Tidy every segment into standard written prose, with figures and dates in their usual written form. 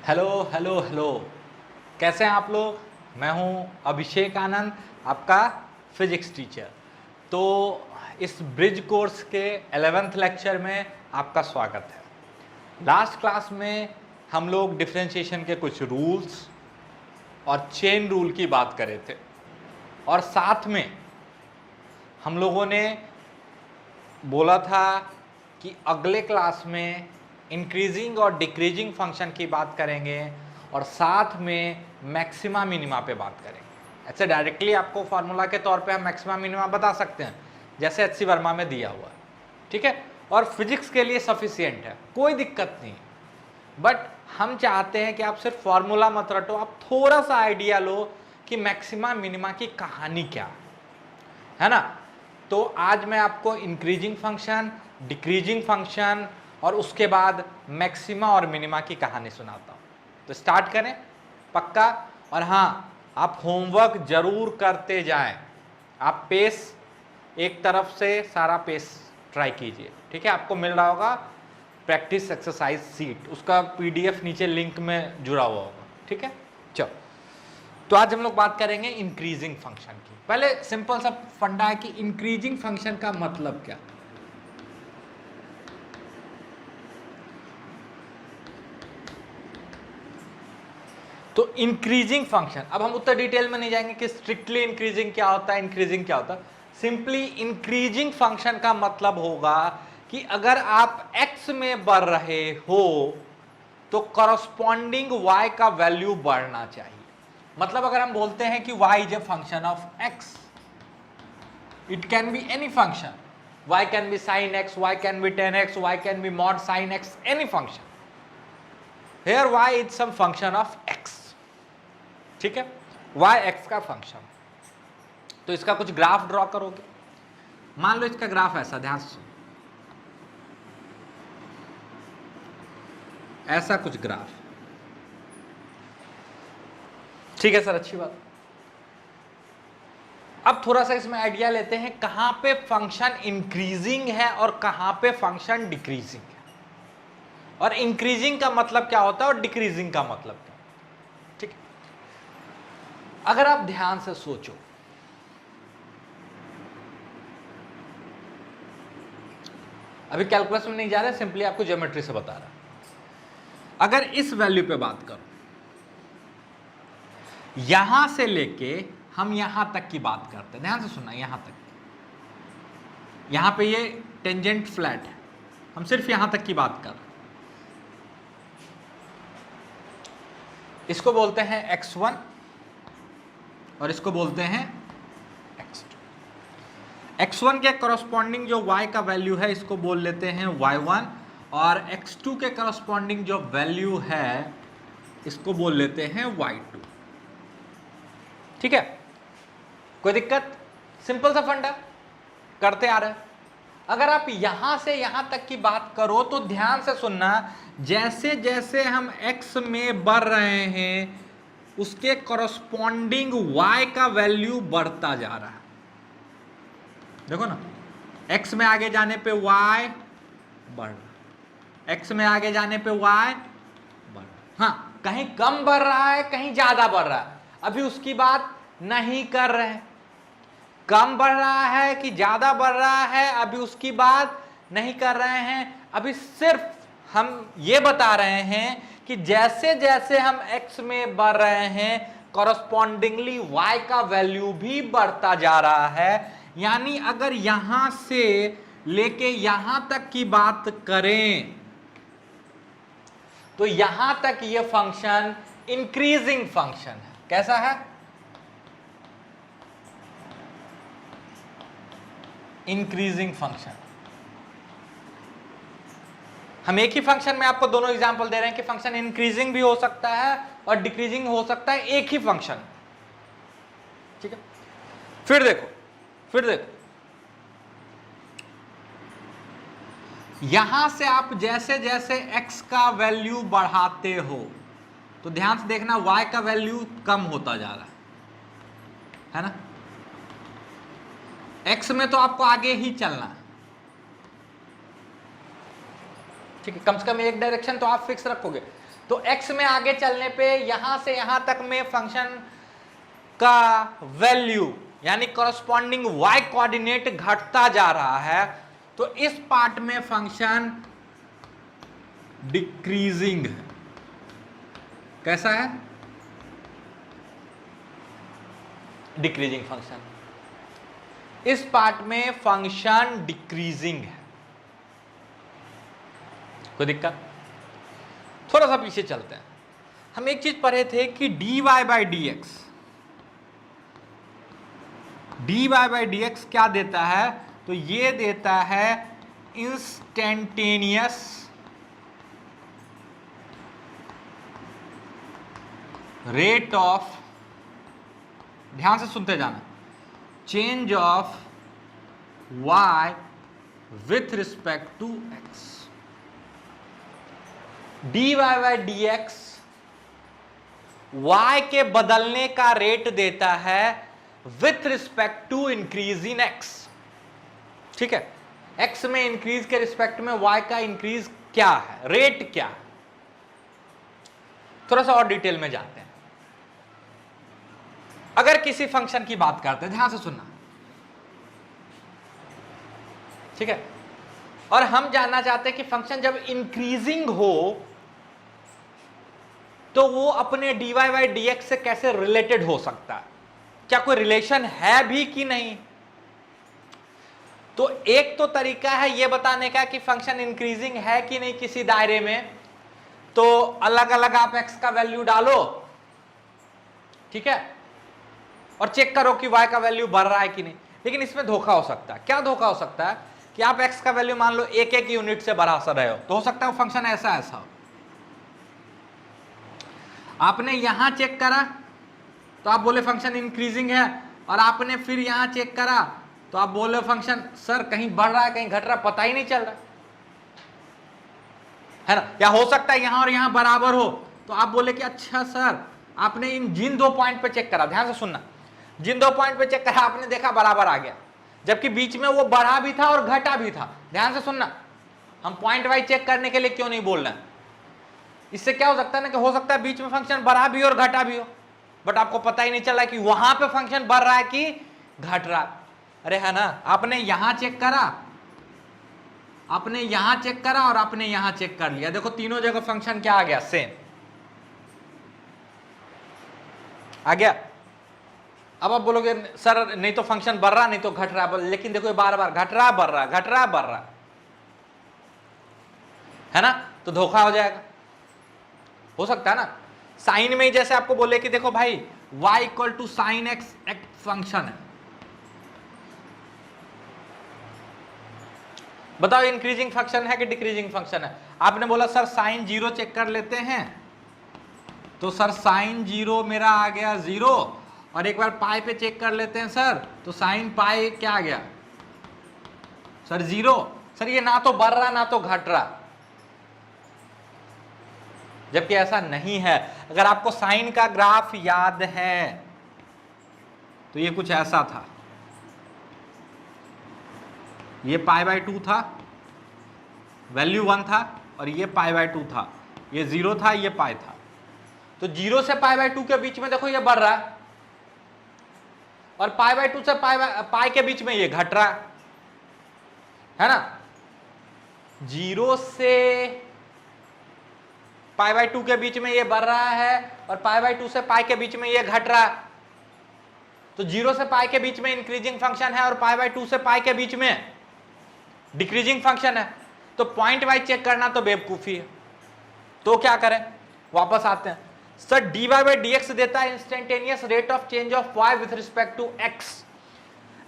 Hello hello hello, कैसे हैं आप लोग। मैं हूं अभिषेक आनंद, आपका फिजिक्स टीचर। तो इस ब्रिज कोर्स के 11th लेक्चर में आपका स्वागत है। लास्ट क्लास में हम लोग डिफरेंशिएशन के कुछ रूल्स और चेन रूल की बात कर रहे थे, और साथ में हम लोगों ने बोला था कि अगले क्लास में इंक्रीजिंग और डिक्रीजिंग फंक्शन की बात करेंगे और साथ में मैक्सिमा मिनिमा पे बात करेंगे। ऐसे डायरेक्टली आपको फार्मूला के तौर पे हम मैक्सिमा मिनिमा बता सकते हैं, जैसे एच सी वर्मा में दिया हुआ है, ठीक है। और फिजिक्स के लिए सफिशियंट है, कोई दिक्कत नहीं। बट हम चाहते हैं कि आप सिर्फ फार्मूला मत रटो, आप थोड़ा सा आइडिया लो कि मैक्सिमा मिनिमा की कहानी क्या है ना। तो आज मैं आपको इंक्रीजिंग फंक्शन, डिक्रीजिंग फंक्शन और उसके बाद मैक्सिमा और मिनिमा की कहानी सुनाता हूँ। तो स्टार्ट करें पक्का। और हाँ, आप होमवर्क जरूर करते जाएं। आप पेस एक तरफ से सारा पेस ट्राई कीजिए, ठीक है। आपको मिल रहा होगा प्रैक्टिस एक्सरसाइज सीट, उसका पीडीएफ नीचे लिंक में जुड़ा हुआ होगा, ठीक है। चलो, तो आज हम लोग बात करेंगे इंक्रीजिंग फंक्शन की। पहले सिंपल सा फंडा है कि इंक्रीजिंग फंक्शन का मतलब क्या। तो इंक्रीजिंग फंक्शन, अब हम उतना डिटेल में नहीं जाएंगे कि स्ट्रिक्टली इंक्रीजिंग क्या होता है, इंक्रीजिंग क्या होता है। सिंपली इंक्रीजिंग फंक्शन का मतलब होगा कि अगर आप x में बढ़ रहे हो तो करस्पॉन्डिंग y का वैल्यू बढ़ना चाहिए। मतलब अगर हम बोलते हैं कि y is a function of x, it can be any function, y can be sin x, y can be tan x, y can be mod sin x, any function. Here y is some function of x, ठीक है। y x का function. तो इसका कुछ graph draw करोगे। मान लो इसका graph ऐसा, ध्यान से सुनो, ऐसा कुछ ग्राफ, ठीक है सर, अच्छी बात। अब थोड़ा सा इसमें आइडिया लेते हैं कहां पे फंक्शन इंक्रीजिंग है और कहां पे फंक्शन डिक्रीजिंग है, और इंक्रीजिंग का मतलब क्या होता है और डिक्रीजिंग का मतलब क्या, ठीक है। अगर आप ध्यान से सोचो, अभी कैलकुलस में नहीं जा रहे, सिंपली आपको ज्योमेट्री से बता रहा। अगर इस वैल्यू पे बात करो, यहां से लेके हम यहां तक की बात करते हैं, ध्यान से सुनना, यहां तक, यहां पे ये टेंजेंट फ्लैट है, हम सिर्फ यहां तक की बात कर रहे हैं। इसको बोलते हैं x1 और इसको बोलते हैं x2। x1 के करस्पॉन्डिंग जो y का वैल्यू है इसको बोल लेते हैं y1, और x2 के करस्पॉन्डिंग जो वैल्यू है इसको बोल लेते हैं y2, ठीक है। कोई दिक्कत, सिंपल सा फंडा करते आ रहे हैं। अगर आप यहां से यहां तक की बात करो तो ध्यान से सुनना, जैसे जैसे हम x में बढ़ रहे हैं उसके करस्पॉन्डिंग y का वैल्यू बढ़ता जा रहा है। देखो ना, x में आगे जाने पे y बढ़ रहा, x में आगे जाने पे y बढ़ रहा। हाँ, कहीं कम बढ़ रहा है, कहीं ज्यादा बढ़ रहा है, अभी उसकी बात नहीं कर रहे हैं। कम बढ़ रहा है कि ज्यादा बढ़ रहा है अभी उसकी बात नहीं कर रहे हैं। अभी सिर्फ हम ये बता रहे हैं कि जैसे जैसे हम x में बढ़ रहे हैं कॉरस्पॉन्डिंगली y का वैल्यू भी बढ़ता जा रहा है। यानी अगर यहां से लेके यहां तक की बात करें तो यहां तक ये फंक्शन इंक्रीजिंग फंक्शन है। कैसा है? Increasing function. हम एक ही फंक्शन में आपको दोनों एग्जांपल दे रहे हैं कि फंक्शन इंक्रीजिंग भी हो सकता है और डिक्रीजिंग हो सकता है, एक ही फंक्शन, ठीक है। फिर देखो यहां से आप जैसे जैसे x का वैल्यू बढ़ाते हो तो ध्यान से देखना y का वैल्यू कम होता जा रहा है ना। x में तो आपको आगे ही चलना है, ठीक है, कम से कम एक डायरेक्शन तो आप फिक्स रखोगे। तो x में आगे चलने पे यहां से यहां तक में फंक्शन का वैल्यू यानी कॉरस्पॉन्डिंग y कोऑर्डिनेट घटता जा रहा है, तो इस पार्ट में फंक्शन डिक्रीजिंग है। कैसा है? Decreasing function. इस पार्ट में फंक्शन डिक्रीजिंग है। कोई दिक्कत? थोड़ा सा पीछे चलते हैं। हम एक चीज पढ़े थे कि dy बाई डी एक्स क्या देता है? तो ये देता है इंस्टेंटेनियस रेट ऑफ, ध्यान से सुनते जाना, change of y with respect to x। dy by d x y के बदलने का रेट देता है with respect to increase in x। ठीक है, x में इंक्रीज के रिस्पेक्ट में y का इंक्रीज क्या है, रेट क्या है? थोड़ा सा और डिटेल में जानते हैं। अगर किसी फंक्शन की बात करते हैं, ध्यान से सुनना, ठीक है, और हम जानना चाहते हैं कि फंक्शन जब इंक्रीजिंग हो तो वो अपने dy बाई डी एक्स से कैसे रिलेटेड हो सकता है, क्या कोई रिलेशन है भी कि नहीं? तो एक तो तरीका है ये बताने का कि फंक्शन इंक्रीजिंग है कि नहीं किसी दायरे में, तो अलग अलग आप x का वैल्यू डालो, ठीक है, और चेक करो कि y का वैल्यू बढ़ रहा है कि नहीं। लेकिन इसमें धोखा हो सकता है। क्या धोखा हो सकता है? कि आप x का वैल्यू मान लो एक एक यूनिट से बढ़ा रहे हो, तो हो सकता है वो फंक्शन ऐसा ऐसा हो। आपने यहां चेक करा तो आप बोले फंक्शन इंक्रीजिंग है, और आपने फिर यहां चेक करा तो आप बोले फंक्शन सर कहीं बढ़ रहा है कहीं घट रहा है, पता ही नहीं चल रहा है ना। या हो सकता है यहां और यहां बराबर हो, तो आप बोले कि अच्छा सर आपने इन जिन दो पॉइंट पे चेक करा, ध्यान से सुनना, जिन दो पॉइंट पे चेक करा आपने देखा बराबर आ गया, जबकि बीच में वो बढ़ा भी था और घटा भी था। ध्यान से सुनना, हम पॉइंट वाइज चेक करने के लिए क्यों नहीं बोल रहे हैं? इससे क्या हो सकता है ना कि हो सकता है बीच में फंक्शन बढ़ा भी और घटा भी हो, बट आपको पता ही नहीं चला कि वहां पे फंक्शन बढ़ रहा है कि घट रहा है। अरे है ना, आपने यहां चेक करा, आपने यहां चेक करा और आपने यहां चेक कर लिया, देखो तीनों जगह फंक्शन क्या आ गया, सेम आ गया। अब आप बोलोगे सर नहीं तो फंक्शन बढ़ रहा नहीं तो घट रहा, लेकिन देखो बार बार घट रहा बढ़ रहा घट रहा बढ़ रहा है ना, तो धोखा हो जाएगा। हो सकता है ना, साइन में ही जैसे आपको बोले कि देखो भाई y equal to sine x एक फंक्शन है, बताओ इंक्रीजिंग फंक्शन है कि डिक्रीजिंग फंक्शन है? आपने बोला सर साइन जीरो चेक कर लेते हैं, तो सर साइन जीरो मेरा आ गया जीरो, और एक बार पाई पे चेक कर लेते हैं सर, तो साइन पाई क्या आ गया सर जीरो। सर ये ना तो बढ़ रहा ना तो घट रहा, जबकि ऐसा नहीं है। अगर आपको साइन का ग्राफ याद है तो ये कुछ ऐसा था, ये पाई बाय 2 था, वैल्यू 1 था, और ये पाई बाय 2 था, ये 0 था, ये पाई था। तो 0 से पाई बाय 2 के बीच में देखो ये बढ़ रहा है, और पाई बाय 2 से पाई के बीच में ये घट रहा है ना। 0 से पाई बाय 2 के बीच में ये बढ़ रहा है, और पाई बाय 2 से पाई के बीच में ये घट रहा है। तो 0 से पाई के बीच में इंक्रीजिंग फंक्शन है, और पाई बाय 2 से पाई के बीच में डिक्रीजिंग फंक्शन है। तो पॉइंट वाइज चेक करना तो बेवकूफी है। तो क्या करें, वापस आते हैं। Sir dy by d x देता है instantaneous rate of change of y with respect to x।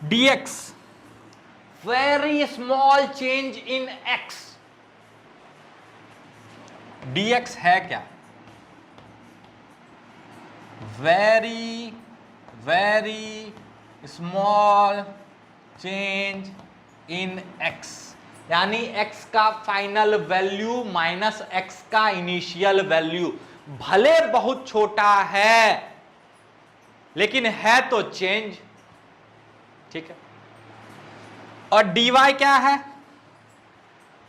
dx very small change in x। dx है क्या? Very very small change in x, यानी x का फाइनल वैल्यू माइनस x का initial value. भले बहुत छोटा है लेकिन है तो चेंज, ठीक है। और dy क्या है?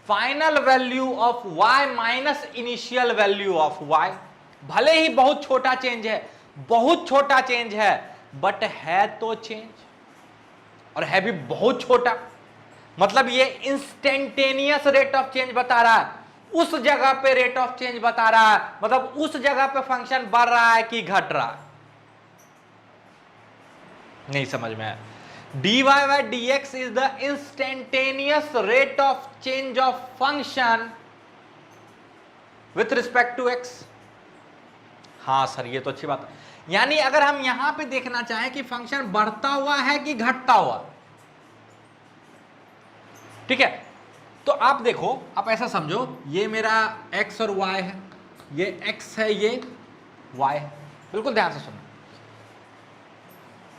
Final value of y minus initial value of y। भले ही बहुत छोटा चेंज है, बहुत छोटा चेंज है, बट है तो चेंज, और है भी बहुत छोटा। मतलब ये इंस्टेंटेनियस रेट ऑफ चेंज बता रहा है, उस जगह पे रेट ऑफ चेंज बता रहा है, मतलब उस जगह पे फंक्शन बढ़ रहा है कि घट रहा है। नहीं समझ में आया? dy by dx is the instantaneous rate of change of function with respect to x। हाँ सर, ये तो अच्छी बात है। यानी अगर हम यहां पे देखना चाहें कि फंक्शन बढ़ता हुआ है कि घटता हुआ, ठीक है, तो आप देखो, आप ऐसा समझो, ये मेरा x और y है, ये x है, ये y है। बिल्कुल ध्यान से सुनना,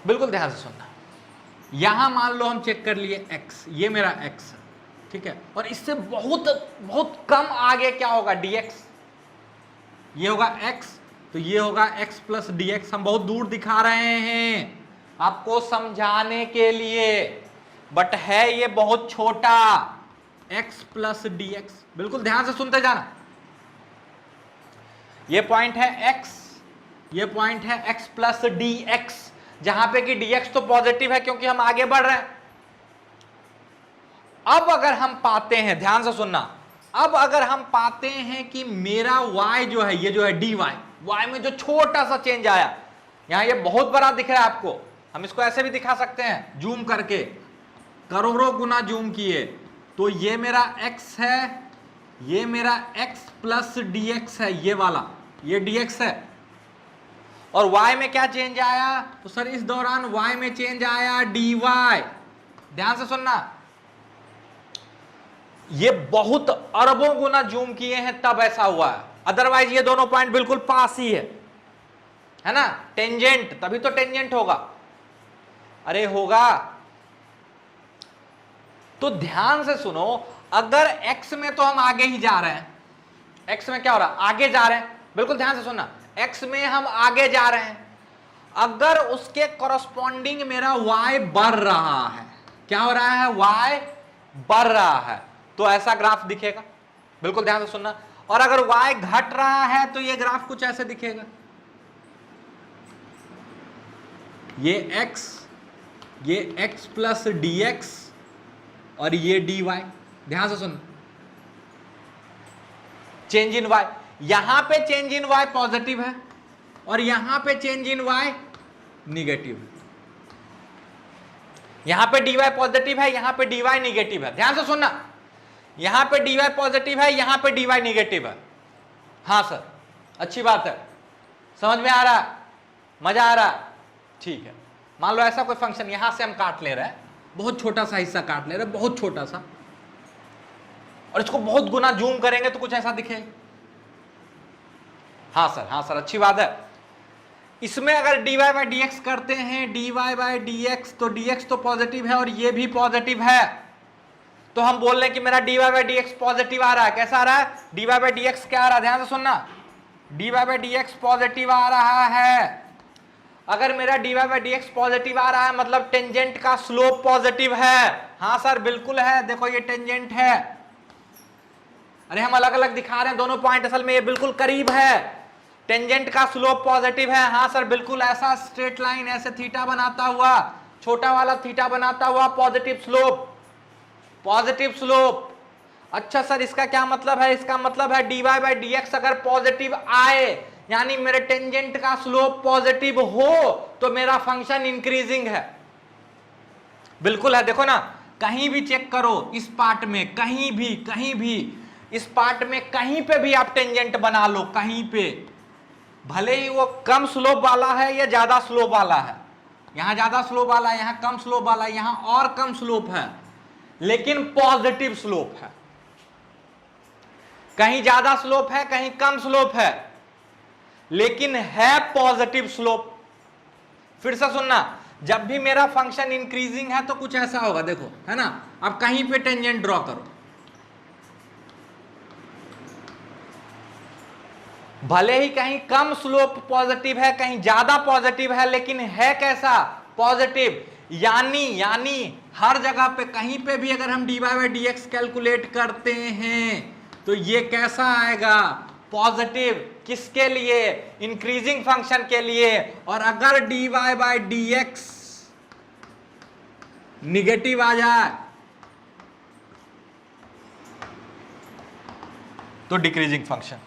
बिल्कुल ध्यान से सुनना। यहां मान लो हम चेक कर लिए x, ये मेरा x है, ठीक है, और इससे बहुत बहुत कम आगे क्या होगा, dx। ये होगा x, तो ये होगा x प्लस dx। हम बहुत दूर दिखा रहे हैं आपको समझाने के लिए, बट है ये बहुत छोटा, x प्लस dx। बिल्कुल ध्यान से सुनते जाना। ये पॉइंट है x, ये पॉइंट है x प्लस dx, जहां पे कि dx तो पॉजिटिव है क्योंकि हम आगे बढ़ रहे हैं। अब अगर हम पाते हैं, ध्यान से सुनना, अब अगर हम पाते हैं कि मेरा y जो है, ये जो है dy, y में जो छोटा सा चेंज आया, यहां ये बहुत बड़ा दिख रहा है आपको, हम इसको ऐसे भी दिखा सकते हैं, जूम करके, करोड़ों गुना जूम किए, तो ये मेरा x है, ये मेरा x प्लस dx है, ये वाला, ये dx है, और y में क्या चेंज आया, तो सर इस दौरान y में चेंज आया dy। ध्यान से सुनना, ये बहुत अरबों गुना जूम किए हैं तब ऐसा हुआ है, अदरवाइज ये दोनों पॉइंट बिल्कुल पास ही है ना, टेंजेंट, तभी तो टेंजेंट होगा। अरे होगा, तो ध्यान से सुनो, अगर x में तो हम आगे ही जा रहे हैं, x में क्या हो रहा है, आगे जा रहे हैं, बिल्कुल ध्यान से सुनना, x में हम आगे जा रहे हैं, अगर उसके कॉरस्पॉन्डिंग मेरा y बढ़ रहा है, क्या हो रहा है, y बढ़ रहा है, तो ऐसा ग्राफ दिखेगा। बिल्कुल ध्यान से सुनना। और अगर y घट रहा है तो ये ग्राफ कुछ ऐसे दिखेगा, ये x प्लस dx और ये dy। ध्यान से सुनना, चेंज इन y, यहां पे चेंज इन y पॉजिटिव है और यहां पे चेंज इन y निगेटिव है। यहां पे dy पॉजिटिव है, यहां पे dy निगेटिव है। ध्यान से सुनना, यहां पे dy पॉजिटिव है, यहां पे dy निगेटिव है। हाँ सर, अच्छी बात है, समझ में आ रहा है, मजा आ रहा है, ठीक है। मान लो ऐसा कोई फंक्शन यहां से हम काट ले रहे हैं, बहुत छोटा सा हिस्सा काट ले रहे हैं, बहुत छोटा सा, और इसको बहुत गुना जूम करेंगे तो कुछ ऐसा दिखेगा। हाँ सर, अच्छी बात है। इसमें अगर dy बाई dx करते हैं, dy बाई dx, तो dx तो पॉजिटिव है और ये भी पॉजिटिव है, तो हम बोल रहे हैं कि मेरा dy बाई dx पॉजिटिव आ रहा है। कैसा आ रहा है, dy बाई dx क्या आ रहा है, ध्यान से सुनना, dy बाई dx पॉजिटिव आ रहा है। अगर मेरा dy बाई dx पॉजिटिव आ रहा है मतलब टेंजेंट का स्लोप पॉजिटिव है। हाँ सर बिल्कुल है, देखो ये टेंजेंट है। अरे हम अलग अलग दिखा रहे हैं दोनों पॉइंट, असल में ये बिल्कुल करीब है, टेंजेंट का स्लोप पॉजिटिव है। हाँ सर बिल्कुल, ऐसा स्ट्रेट लाइन ऐसे थीटा बनाता हुआ, छोटा वाला थीटा बनाता हुआ, पॉजिटिव स्लोप, पॉजिटिव स्लोप। अच्छा सर इसका क्या मतलब है, इसका मतलब है dy बाई dx अगर पॉजिटिव आए यानी मेरे टेंजेंट का स्लोप पॉजिटिव हो तो मेरा फंक्शन इंक्रीजिंग है। बिल्कुल है, देखो ना, कहीं भी चेक करो इस पार्ट में, कहीं भी इस पार्ट में कहीं पे भी आप टेंजेंट बना लो, कहीं पे, भले ही वो कम स्लोप वाला है या ज्यादा स्लोप वाला है, यहां ज्यादा स्लोप वाला है, यहां कम स्लोप वाला है, यहां और कम स्लोप है, लेकिन पॉजिटिव स्लोप है। कहीं ज्यादा स्लोप है, कहीं कम स्लोप है, लेकिन है पॉजिटिव स्लोप। फिर से सुनना, जब भी मेरा फंक्शन इंक्रीजिंग है तो कुछ ऐसा होगा, देखो है ना। अब कहीं पे टेंजेंट ड्रॉ करो, भले ही कहीं कम स्लोप पॉजिटिव है, कहीं ज्यादा पॉजिटिव है, लेकिन है कैसा, पॉजिटिव। यानी हर जगह पे कहीं पे भी अगर हम dy by d x calculate करते हैं तो ये कैसा आएगा, पॉजिटिव। किसके लिए, इंक्रीजिंग फंक्शन के लिए। और अगर dy by d x negative आ जाए तो डिक्रीजिंग फंक्शन।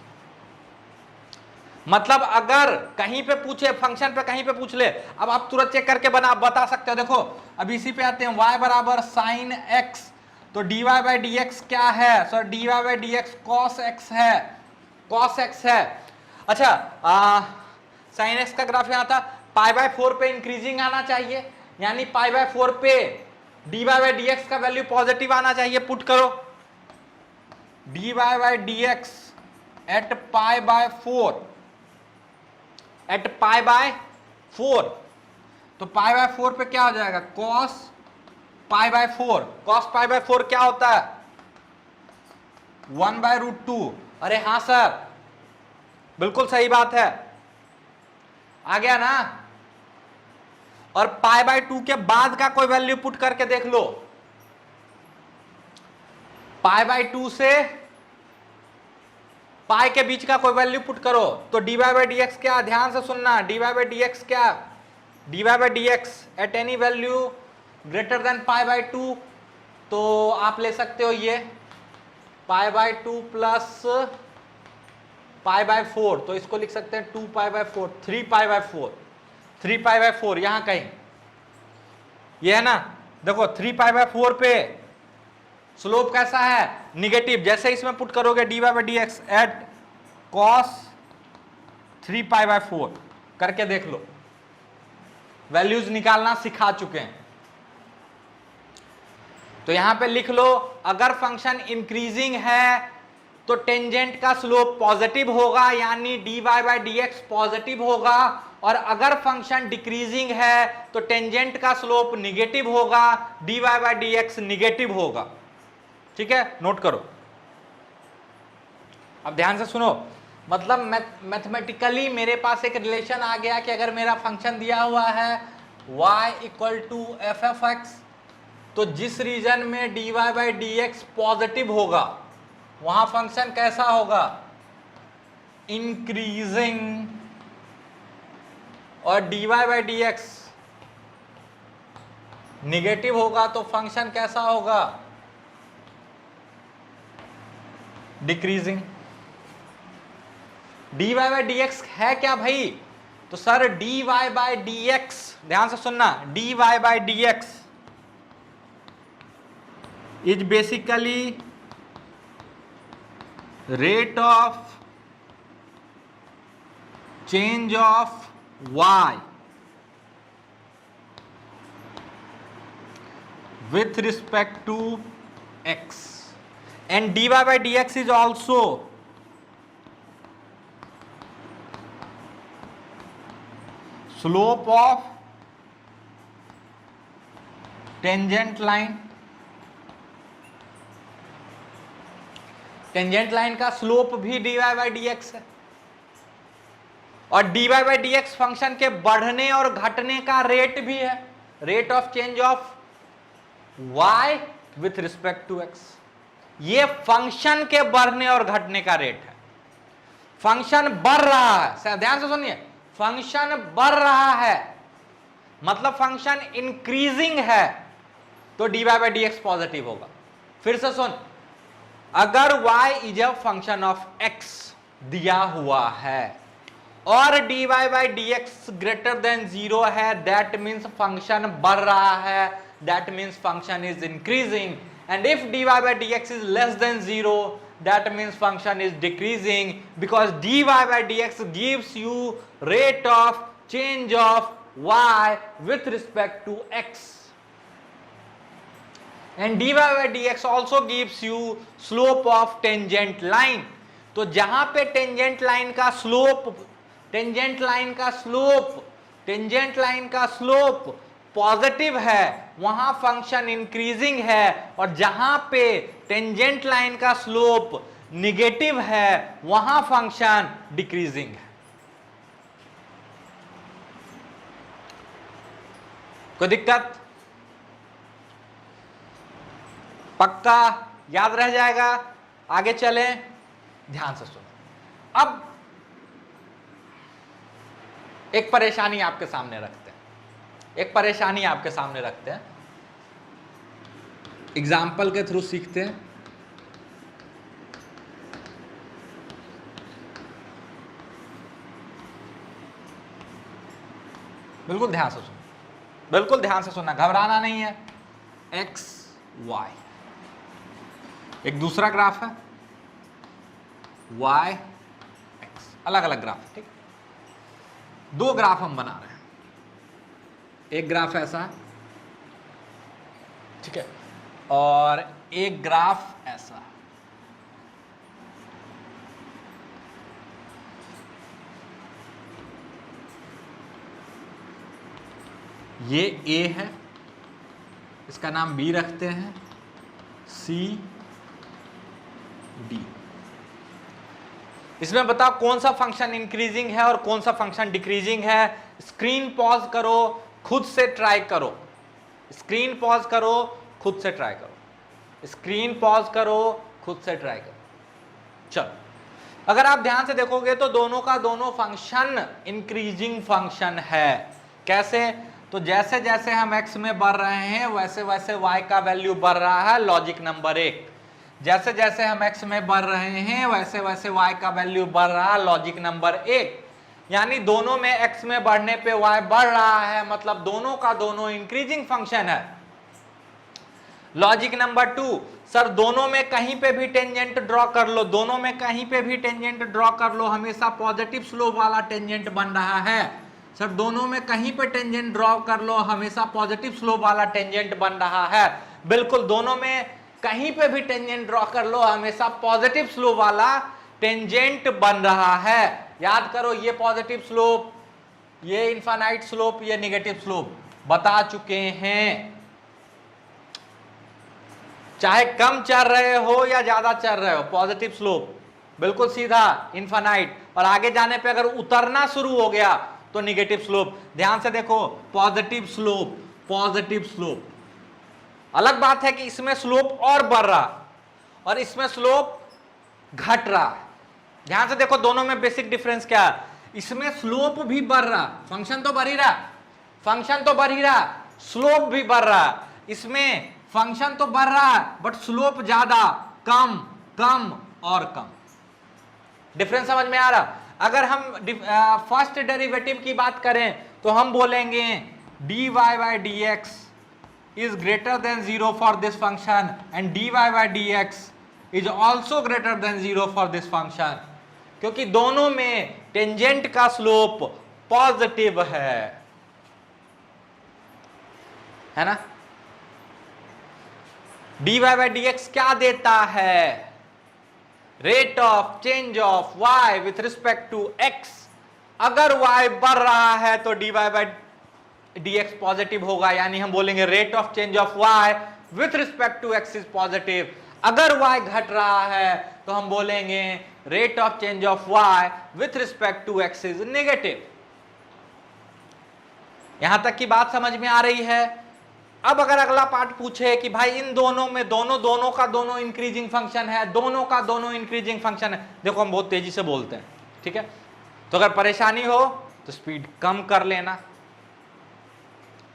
मतलब अगर कहीं पे पूछे, फंक्शन पे कहीं पे पूछ ले, अब आप तुरंत चेक करके बता सकते हो। देखो अब इसी पे आते हैं, y बराबर साइन x, तो dy बाई डी एक्स क्या है sir, dy by d x cos x है, कॉस x है। अच्छा साइन x का ग्राफ यहां था, पाई बाय 4 पे इंक्रीजिंग आना चाहिए, यानी पाई बाय 4 पे dy बाई डी एक्स का वैल्यू पॉजिटिव आना चाहिए। पुट करो dy by d x at pi by 4, at pi by 4, तो पाई बाय 4 पे क्या हो जाएगा, cos pi by 4। Cos pi by 4 क्या होता है, 1/√2। अरे हाँ सर, बिल्कुल सही बात है, आ गया ना। और पाई बाय 2 के बाद का कोई वैल्यू पुट करके देख लो, पाई बाय 2 से पाई के बीच का कोई वैल्यू पुट करो तो dy बाई डी एक्स क्या, ध्यान से सुनना, dy बाई डी एक्स क्या, dy by d x at any value greater than pi by 2, तो आप ले सकते हो ये pi by 2 plus pi by 4, तो इसको लिख सकते हैं 2 पाई by 4, 3 pi by 4, 3 pi by 4 यहां कहीं ये है ना। देखो 3 पाई बाय 4 पे स्लोप कैसा है, निगेटिव। जैसे इसमें पुट करोगे dy by d x at cos 3 pi by 4 करके देख लो, वैल्यूज निकालना सिखा चुके हैं। तो यहां पे लिख लो, अगर फंक्शन इंक्रीजिंग है तो टेंजेंट का स्लोप पॉजिटिव होगा, यानी dy by d x positive होगा। और अगर फंक्शन डिक्रीजिंग है तो टेंजेंट का स्लोप निगेटिव होगा, dy by d x negative होगा। ठीक है, नोट करो। अब ध्यान से सुनो, मतलब मैथमेटिकली मेरे पास एक रिलेशन आ गया कि अगर मेरा फंक्शन दिया हुआ है y equal to F F x, तो जिस रीजन में dy by d x positive होगा वहां फंक्शन कैसा होगा, इंक्रीजिंग। और dy by d x negative होगा तो फंक्शन कैसा होगा, decreasing. dy by d x है क्या भाई, तो sir dy by d x, ध्यान से सुनना, dy by d x is basically rate of change of y with respect to x, and dy by dx is also slope of tangent line। Tangent line का slope भी dy by d x है, और dy by d x function के बढ़ने और घटने का rate भी है, rate of change of y with respect to x। ये फंक्शन के बढ़ने और घटने का रेट है। फंक्शन बढ़ रहा है, ध्यान से सुनिए, फंक्शन बढ़ रहा है मतलब फंक्शन इंक्रीजिंग है तो dy by d x positive होगा। फिर से सुन, अगर y is a function of x दिया हुआ है और dy by d x greater than 0 है, दैट मीन्स फंक्शन बढ़ रहा है, that means function is increasing. And if dy by d x is less than 0, that means function is decreasing, because dy by d x gives you rate of change of y with respect to x, and dy by dx also gives you slope of tangent line। तो जहां पे tangent line का slope positive है वहां function increasing है, और जहां पे टेंजेंट लाइन का स्लोप निगेटिव है वहां फंक्शन डिक्रीजिंग है। कोई दिक्कत? पक्का याद रह जाएगा। आगे चले, ध्यान से सुनो। अब एक परेशानी आपके सामने रखते हैं, एक परेशानी आपके सामने रखते हैं, एग्जाम्पल के थ्रू सीखते हैं। बिल्कुल ध्यान से सुनो, बिल्कुल ध्यान से सुनना, घबराना नहीं है। एक्स वाई, एक दूसरा ग्राफ है वाई एक्स, अलग अलग ग्राफ है, ठीक है। दो ग्राफ हम बना रहे हैं, एक ग्राफ ऐसा है, ठीक है, और एक ग्राफ ऐसा है। ये ए है, इसका नाम बी रखते हैं, सी डी। इसमें बताओ कौन सा फंक्शन इंक्रीजिंग है और कौन सा फंक्शन डिक्रीजिंग है। स्क्रीन पॉज करो, खुद से ट्राई करो, स्क्रीन पॉज करो, खुद से ट्राई करो, स्क्रीन पॉज करो, खुद से ट्राई करो। चलो, अगर आप ध्यान से देखोगे तो दोनों का दोनों फंक्शन इंक्रीजिंग फंक्शन है। कैसे? तो जैसे जैसे हम x में बढ़ रहे हैं वैसे वैसे y का वैल्यू बढ़ रहा है, लॉजिक नंबर 1। जैसे जैसे हम x में बढ़ रहे हैं वैसे वैसे y का वैल्यू बढ़ रहा है, लॉजिक नंबर 1। यानी दोनों में x में बढ़ने पे y बढ़ रहा है, मतलब दोनों का दोनों इंक्रीजिंग फंक्शन है। लॉजिक नंबर 2, सर दोनों में कहीं पे भी टेंजेंट ड्रॉ कर लो, दोनों में कहीं पे भी टेंजेंट ड्रॉ कर लो, हमेशा पॉजिटिव स्लोप वाला टेंजेंट बन रहा है। सर दोनों में कहीं पे टेंजेंट ड्रॉ कर लो, हमेशा पॉजिटिव स्लोप वाला टेंजेंट बन रहा है। बिल्कुल, दोनों में कहीं पे भी टेंजेंट ड्रॉ कर लो, हमेशा पॉजिटिव स्लोप वाला टेंजेंट बन रहा है। याद करो, ये पॉजिटिव स्लोप, ये इनफाइनाइट स्लोप, ये नेगेटिव स्लोप बता चुके हैं। चाहे कम चल रहे हो या ज्यादा चल रहे हो, पॉजिटिव स्लोप बिल्कुल सीधा इनफाइनाइट, और आगे जाने पे अगर उतरना शुरू हो गया तो नेगेटिव स्लोप। ध्यान से देखो, पॉजिटिव स्लोप, पॉजिटिव स्लोप। अलग बात है कि इसमें स्लोप और बढ़ रहा और इसमें स्लोप घट रहा है। ध्यान से देखो, दोनों में बेसिक डिफरेंस क्या है। इसमें स्लोप भी बढ़ रहा, फंक्शन तो बढ़ ही रहा, फंक्शन तो बढ़ ही रहा, स्लोप भी बढ़ रहा। इसमें फंक्शन तो बढ़ रहा है बट स्लोप ज्यादा, कम, कम और कम। डिफरेंस समझ में आ रहा? अगर हम फर्स्ट डेरिवेटिव की बात करें तो हम बोलेंगे dy by dx is greater than 0 for this function and dy by dx is also greater than 0 for this function, क्योंकि दोनों में टेंजेंट का स्लोप पॉजिटिव है ना। dy by dx क्या देता है? Rate of change of y with respect to x। अगर y बढ़ रहा है तो dy by dx पॉजिटिव होगा, यानी हम बोलेंगे rate of change of y with respect to x is positive. अगर y घट रहा है तो हम बोलेंगे rate of change of y with respect to x is negative. यहां तक की बात समझ में आ रही है? अब अगर अगला पार्ट पूछे कि भाई इन दोनों में दोनों का दोनों इंक्रीजिंग फंक्शन है, दोनों का दोनों इंक्रीजिंग फंक्शन है। देखो, हम बहुत तेजी से बोलते हैं, ठीक है, तो अगर परेशानी हो तो स्पीड कम कर लेना,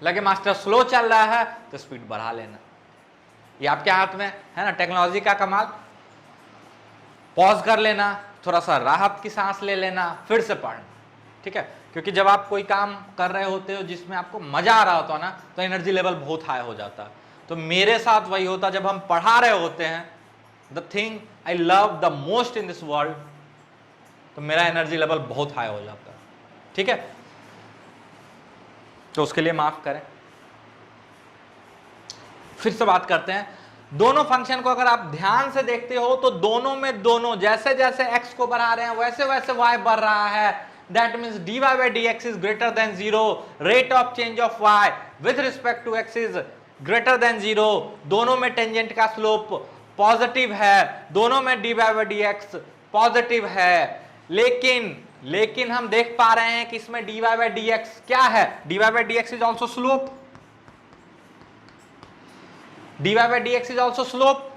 लगे मास्टर स्लो चल रहा है तो स्पीड बढ़ा लेना। ये आपके हाथ में है ना, टेक्नोलॉजी का कमाल। पॉज कर लेना, थोड़ा सा राहत की सांस ले लेना, फिर से पढ़ना, ठीक है। क्योंकि जब आप कोई काम कर रहे होते हो जिसमें आपको मजा आ रहा होता है ना, तो एनर्जी लेवल बहुत हाई हो जाता है। तो मेरे साथ वही होता, जब हम पढ़ा रहे होते हैं, the thing I love the most in this world, तो मेरा एनर्जी लेवल बहुत हाई हो जाता है, ठीक है। तो उसके लिए माफ करें। फिर से बात करते हैं, दोनों फंक्शन को अगर आप ध्यान से देखते हो तो दोनों में दोनों जैसे जैसे x को बढ़ा रहे हैं वैसे वैसे y बढ़ रहा है। That means dy by dx is greater than 0, rate of change of y with respect to x is greater than 0। दोनों में टेंजेंट का स्लोप पॉजिटिव है, दोनों में dy by dx पॉजिटिव है। लेकिन हम देख पा रहे हैं कि इसमें dy by dx क्या है? dy by dx is also slope। dy by dx is also slope,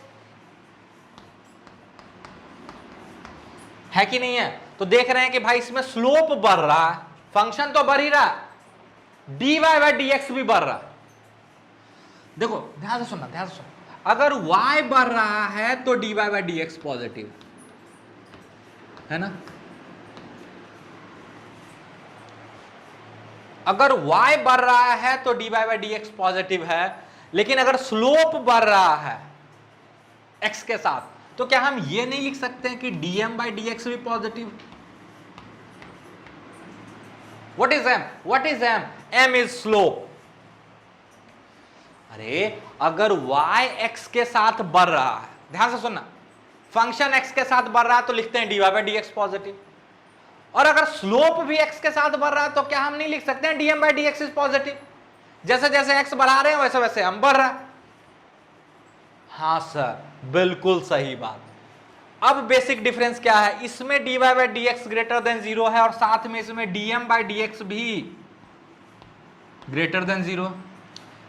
है कि नहीं है? तो देख रहे हैं कि भाई इसमें स्लोप बढ़ रहा है, फंक्शन तो बढ़ ही रहा, dy by dx भी बढ़ रहा। देखो ध्यान से सुनना, ध्यान से सुनना, अगर y बढ़ रहा है तो dy by dx पॉजिटिव है ना, अगर y बढ़ रहा है तो dy by dx पॉजिटिव है, लेकिन अगर स्लोप बढ़ रहा है x के साथ तो क्या हम ये नहीं लिख सकते हैं कि dm by dx भी positive? What is m? What is m? m is slope. अरे अगर y x के साथ बढ़ रहा है, ध्यान से सुनना, फंक्शन x के साथ बढ़ रहा है तो लिखते हैं dy by dx पॉजिटिव, और अगर स्लोप भी x के साथ बढ़ रहा है तो क्या हम नहीं लिख सकते हैं dm by dx is positive? जैसे जैसे x बढ़ा रहे हैं वैसे वैसे हम बढ़ रहा है। हाँ सर, बिल्कुल सही बात। अब बेसिक डिफरेंस क्या है, इसमें dy by dx greater than 0 है और साथ में इसमें dm by dx भी ग्रेटर देन 0,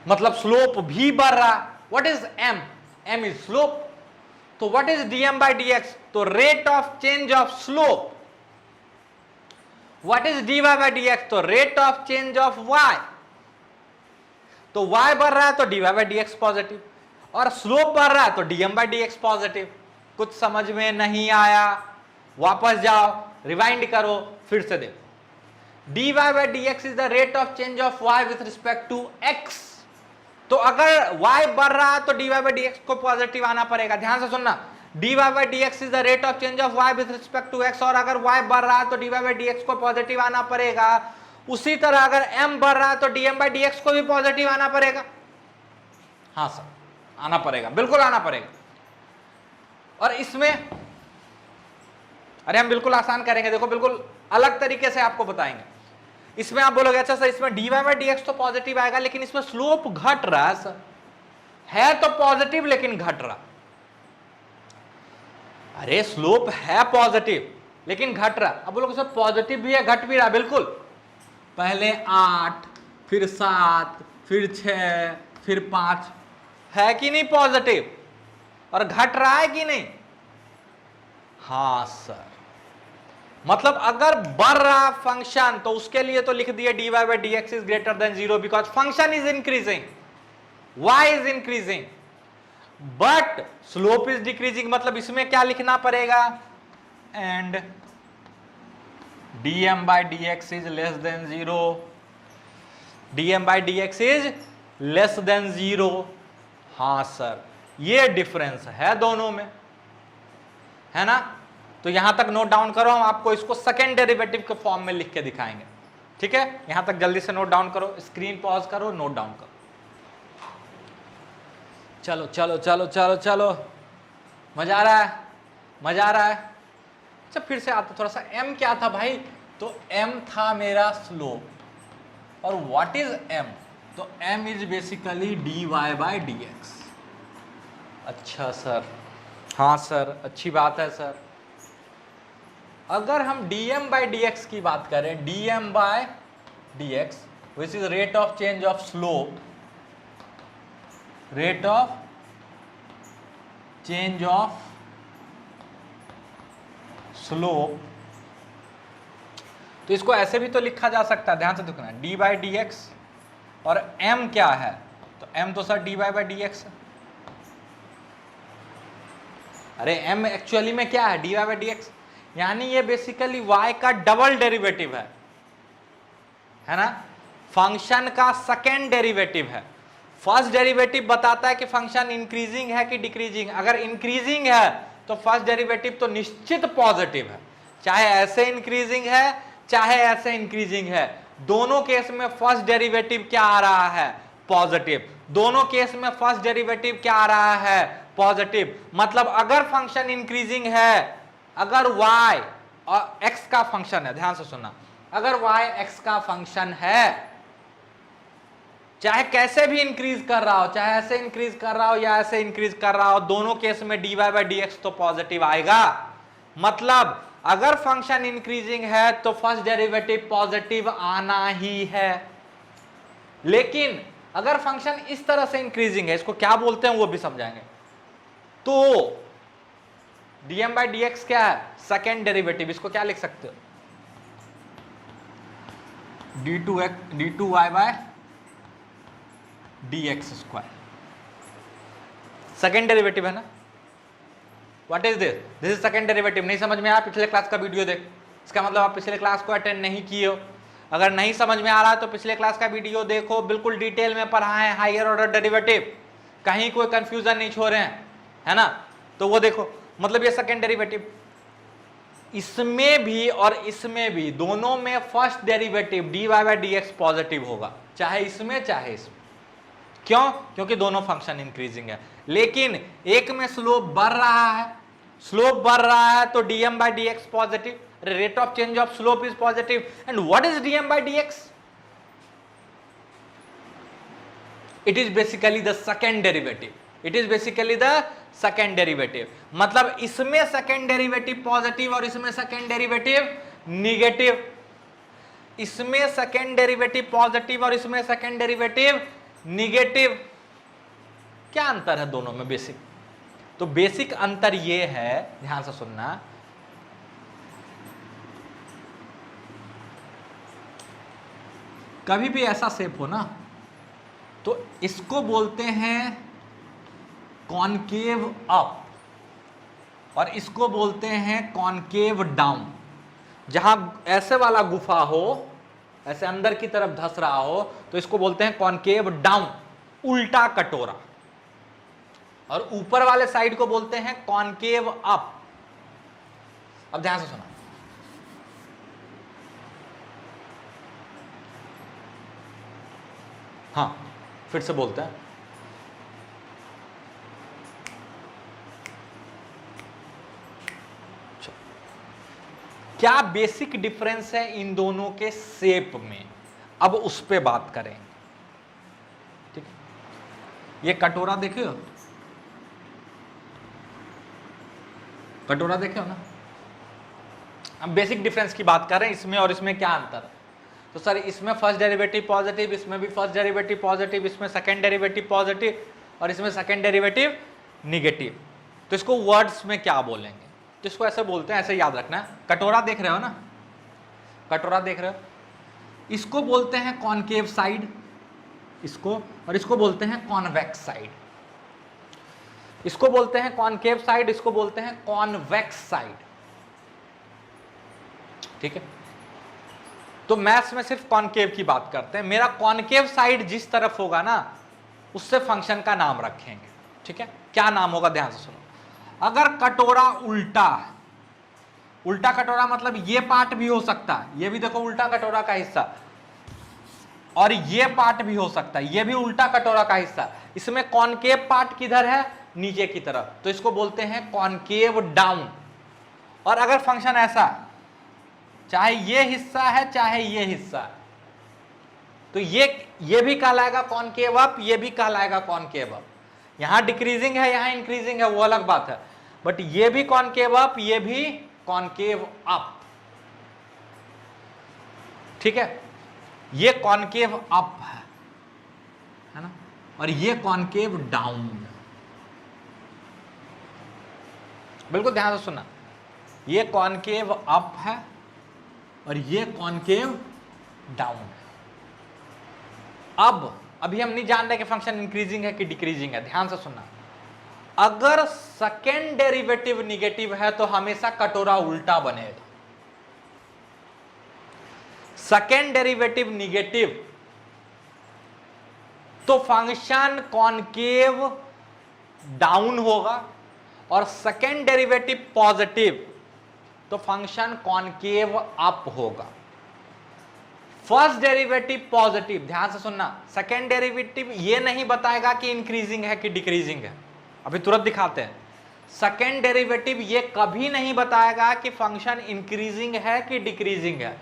मतलब स्लोप भी बढ़ रहा। What is m? m is slope. तो what is dm by dx? तो rate of change of slope. What is dy by dx? तो rate of change of y। तो y बढ़ रहा है तो dy by dx पॉजिटिव, और slope बढ़ रहा है तो dm by dx पॉजिटिव। कुछ समझ में नहीं आया? वापस जाओ, रिवाइंड करो, फिर से देखो। dy by dx is the rate of change of y with respect to x। तो अगर y बढ़ रहा है तो dy by dx को पॉजिटिव आना पड़ेगा। ध्यान से सुनना, dy by dx is the rate of change of y with respect to x, और अगर y बढ़ रहा है तो dy by dx को पॉजिटिव आना पड़ेगा। उसी तरह अगर m बढ़ रहा है तो dm by dx को भी पॉजिटिव आना पड़ेगा। हाँ सर, आना पड़ेगा, बिल्कुल आना पड़ेगा। और इसमें अरे हम बिल्कुल आसान करेंगे, देखो बिल्कुल अलग तरीके से आपको बताएंगे। इसमें आप बोलोगे अच्छा सर इसमें dy by dx तो पॉजिटिव आएगा, लेकिन इसमें स्लोप घट रहा है सर, है तो पॉजिटिव लेकिन घट रहा। अरे स्लोप है पॉजिटिव लेकिन घट रहा। अब बोलोगे सर पॉजिटिव भी है घट भी रहा, बिल्कुल, पहले 8 फिर 7 फिर 6 फिर 5, है कि नहीं पॉजिटिव, और घट रहा है कि नहीं? हाँ सर, मतलब अगर बढ़ रहा फंक्शन तो उसके लिए तो लिख दिए dy by dx is greater than 0 because function is increasing, y is increasing, but slope is decreasing. मतलब इसमें क्या लिखना पड़ेगा? And dm by dx is less than 0, dm by dx is less than 0। हाँ सर, ये difference है दोनों में, है ना? तो यहां तक नोट डाउन करो, हम आपको इसको सेकेंड डेरिवेटिव के फॉर्म में लिख के दिखाएंगे, ठीक है? यहां तक जल्दी से नोट डाउन करो, स्क्रीन पॉज करो, नोट डाउन करो। चलो चलो चलो चलो चलो, मजा आ रहा है, मजा आ रहा है। अच्छा फिर से आता थोड़ा सा, m क्या था भाई? तो m था मेरा स्लोप, और व्हाट इज m? तो m is basically dy by dx। अच्छा सर, हाँ सर, अच्छी बात है सर। अगर हम dm by dx की बात करें, dm by dx which is rate of change of slope, rate of change of slope, तो इसको ऐसे भी तो लिखा जा सकता है, ध्यान से देखना, dy by dx, और m क्या है? तो m तो सर dy by dx है। अरे m एक्चुअली में क्या है? dy by dx, यानी ये बेसिकली y का डबल डेरिवेटिव है ना? फंक्शन का सेकेंड डेरिवेटिव है। फर्स्ट डेरिवेटिव बताता है कि फंक्शन इंक्रीजिंग है कि डिक्रीजिंग। अगर इंक्रीजिंग है तो फर्स्ट डेरिवेटिव तो निश्चित पॉजिटिव है, चाहे ऐसे इंक्रीजिंग है चाहे ऐसे इंक्रीजिंग है, दोनों केस में फर्स्ट डेरिवेटिव क्या आ रहा है? पॉजिटिव। दोनों केस में फर्स्ट डेरिवेटिव क्या आ रहा है? पॉजिटिव। मतलब अगर फंक्शन इंक्रीजिंग है, अगर y और x का फंक्शन है, ध्यान से सुनना, अगर y x का फंक्शन है, चाहे कैसे भी इंक्रीज कर रहा हो, चाहे ऐसे इंक्रीज कर रहा हो या ऐसे इंक्रीज कर रहा हो, दोनों केस में dy by dx तो पॉजिटिव आएगा। मतलब अगर फंक्शन इंक्रीजिंग है तो फर्स्ट डेरिवेटिव पॉजिटिव आना ही है। लेकिन अगर फंक्शन इस तरह से इंक्रीजिंग है, इसको क्या बोलते हैं वो भी समझाएंगे। तो dm बाई डी एक्स क्या है, सेकेंड डेरिवेटिव, इसको क्या लिख सकते हो, d two y by d x square, second derivative है ना। What is this, this is second derivative. नहीं समझ में आया, पिछले क्लास का वीडियो देख, इसका मतलब आप पिछले क्लास को अटेंड नहीं किए हो। अगर नहीं समझ में आ रहा है तो पिछले क्लास का वीडियो देखो, बिल्कुल डिटेल में पढ़ा है हायर ऑर्डर डेरिवेटिव, कहीं कोई कंफ्यूजन नहीं छोड़ रहे हैं, है ना। तो वो देखो, मतलब ये सेकेंड डेरिवेटिव, इसमें भी और इसमें भी, दोनों में first derivative dy by d x positive होगा, चाहे इसमें चाहे इसमें। क्यों, क्योंकि दोनों फंक्शन इंक्रीजिंग है। लेकिन एक में स्लोप बढ़ रहा है, स्लोप बढ़ रहा है तो dm by d x positive, rate of change of slope is positive. And what is dm by d x, it is basically the second derivative, it is basically the second derivative. मतलब इसमें second derivative positive और इसमें second derivative negative, इसमें second derivative positive और इसमें second derivative negative. क्या अंतर है दोनों में बेसिक, तो बेसिक अंतर यह है, ध्यान से सुनना, कभी भी ऐसा शेप हो ना तो इसको बोलते हैं कॉनकेव अप और इसको बोलते हैं कॉनकेव डाउन। जहां ऐसे वाला गुफा हो, ऐसे अंदर की तरफ धस रहा हो, तो इसको बोलते हैं कॉनकेव डाउन, उल्टा कटोरा। और ऊपर वाले साइड को बोलते हैं कॉनकेव अप। अब ध्यान से सुना, हाँ फिर से बोलते हैं, क्या बेसिक डिफरेंस है इन दोनों के शेप में, अब उस पे बात करेंगे। ठीक है, ये कटोरा देखे हो, कटोरा देखे हो ना। हम बेसिक डिफरेंस की बात कर रहे हैं, इसमें और इसमें क्या अंतर है। तो सर इसमें फर्स्ट डेरिवेटिव पॉजिटिव, इसमें भी फर्स्ट डेरिवेटिव पॉजिटिव, इसमें सेकंड डेरिवेटिव पॉजिटिव और इसमें सेकंड डेरिवेटिव निगेटिव। तो इसको वर्ड्स में क्या बोलेंगे, तो इसको ऐसे बोलते हैं, ऐसे याद रखना है। कटोरा देख रहे हो ना, कटोरा देख रहे हो, इसको बोलते हैं कॉनकेव साइड, इसको, और इसको बोलते हैं कॉन्वेक्स साइड। इसको बोलते हैं कॉनकेव साइड, इसको बोलते हैं कॉन्वेक्स साइड। ठीक है, तो मैथ्स में सिर्फ कॉनकेव की बात करते हैं। मेरा कॉनकेव साइड जिस तरफ होगा ना, उससे फंक्शन का नाम रखेंगे। ठीक है, क्या नाम होगा, ध्यान से सुनो। अगर कटोरा उल्टा है, उल्टा कटोरा मतलब ये पार्ट भी हो सकता है, ये भी देखो उल्टा कटोरा का हिस्सा, और ये पार्ट भी हो सकता है, ये भी उल्टा कटोरा का हिस्सा। इसमें कॉनकेव पार्ट किधर है, नीचे की तरफ, तो इसको बोलते हैं कॉनकेव डाउन। और अगर फंक्शन ऐसा, चाहे ये हिस्सा है चाहे ये हिस्सा है, तो ये भी कहलाएगा कॉनकेव अप, ये भी कहलाएगा कॉनकेव अप। यहां डिक्रीजिंग है, यहां इंक्रीजिंग है, वो अलग बात है, बट ये भी कॉनकेव अप, ये भी कॉनकेव अप। ठीक है, ये कॉनकेव अप है ना, और ये कॉनकेव डाउन। बिल्कुल ध्यान से सुनना, ये कॉनकेव अप है और ये कॉनकेव डाउन है। अब अभी हम नहीं जान रहे कि फंक्शन इंक्रीजिंग है कि डिक्रीजिंग है, ध्यान से सुनना। अगर सेकेंड डेरिवेटिव निगेटिव है तो हमेशा कटोरा उल्टा बनेगा। सेकेंड डेरिवेटिव निगेटिव तो फंक्शन कॉनकेव डाउन होगा, और सेकेंड डेरिवेटिव पॉजिटिव तो फंक्शन कॉनकेव अप होगा। फर्स्ट डेरिवेटिव पॉजिटिव, ध्यान से सुनना, सेकेंड डेरिवेटिव ये नहीं बताएगा कि इंक्रीजिंग है कि डिक्रीजिंग है, अभी तुरंत दिखाते हैं। सेकेंड डेरिवेटिव ये कभी नहीं बताएगा कि फंक्शन इंक्रीजिंग है कि डिक्रीजिंग है,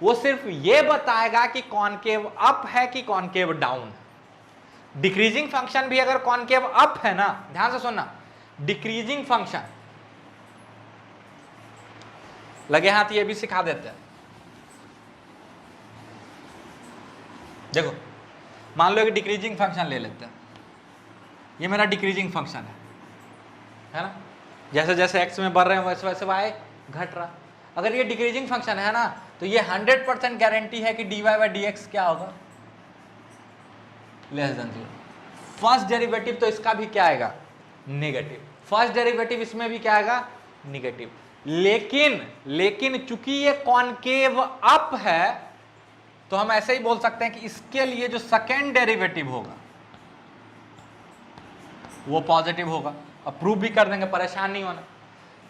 वो सिर्फ ये बताएगा कि कॉनकेव अप है कि कॉनकेव डाउन है। डिक्रीजिंग फंक्शन भी अगर कॉनकेव अप है ना, ध्यान से सुनना, डिक्रीजिंग फंक्शन, लगे हाथ ये भी सिखा देते हैं। देखो मान लो एक डिक्रीजिंग फंक्शन ले लेते हैं, ये मेरा डिक्रीजिंग फंक्शन है ना, जैसे जैसे x में बढ़ रहे हैं वैसे वैसे y घट रहा। अगर ये डिक्रीजिंग फंक्शन है ना, तो ये 100% गारंटी है कि dy बाई डी एक्स क्या होगा, लेस देन 0। फर्स्ट डेरिवेटिव तो इसका भी क्या आएगा, नेगेटिव। फर्स्ट डेरिवेटिव इसमें भी क्या आएगा, नेगेटिव। लेकिन चूंकि ये कॉनकेव अप है, तो हम ऐसे ही बोल सकते हैं कि इसके लिए जो सेकेंड डेरिवेटिव होगा वो पॉजिटिव होगा। अब प्रूव भी कर देंगे, परेशान नहीं होना।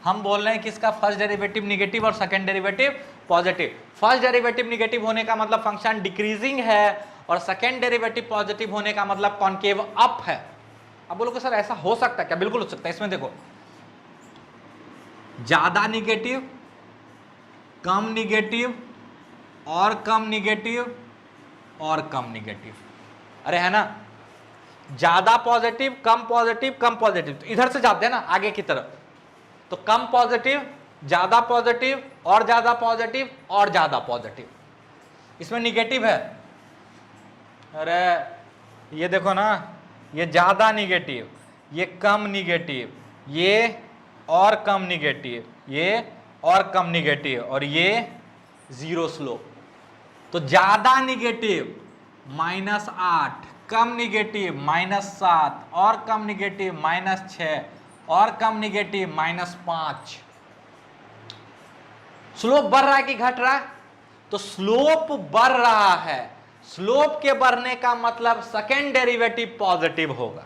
हम बोल रहे हैं कि इसका फर्स्ट डेरिवेटिव निगेटिव और second derivative positive. First derivative negative होने का मतलब फंक्शन डिक्रीजिंग है, और सेकंड डेरिवेटिव पॉजिटिव होने का मतलब कॉनकेव अप है। अब बोलोगे सर ऐसा हो सकता है क्या? बिल्कुल हो सकता है। इसमें देखो, ज्यादा निगेटिव, कम निगेटिव, और कम निगेटिव, और कम निगेटिव, अरे है ना, ज्यादा पॉजिटिव, कम पॉजिटिव, कम पॉजिटिव। तो इधर से जाते हैं ना आगे की तरफ, तो कम पॉजिटिव, ज्यादा पॉजिटिव, और ज्यादा पॉजिटिव, और ज्यादा पॉजिटिव। इसमें निगेटिव है, अरे ये देखो ना, ये ज्यादा निगेटिव, ये कम निगेटिव, ये और कम निगेटिव, ये और कम निगेटिव, और ये जीरो स्लोप। तो ज्यादा निगेटिव -8, कम निगेटिव -7, और कम निगेटिव -6, और कम निगेटिव -5। स्लोप बढ़ रहा है कि घट रहा है? तो स्लोप बढ़ रहा है। स्लोप के बढ़ने का मतलब सेकेंड डेरिवेटिव पॉजिटिव होगा।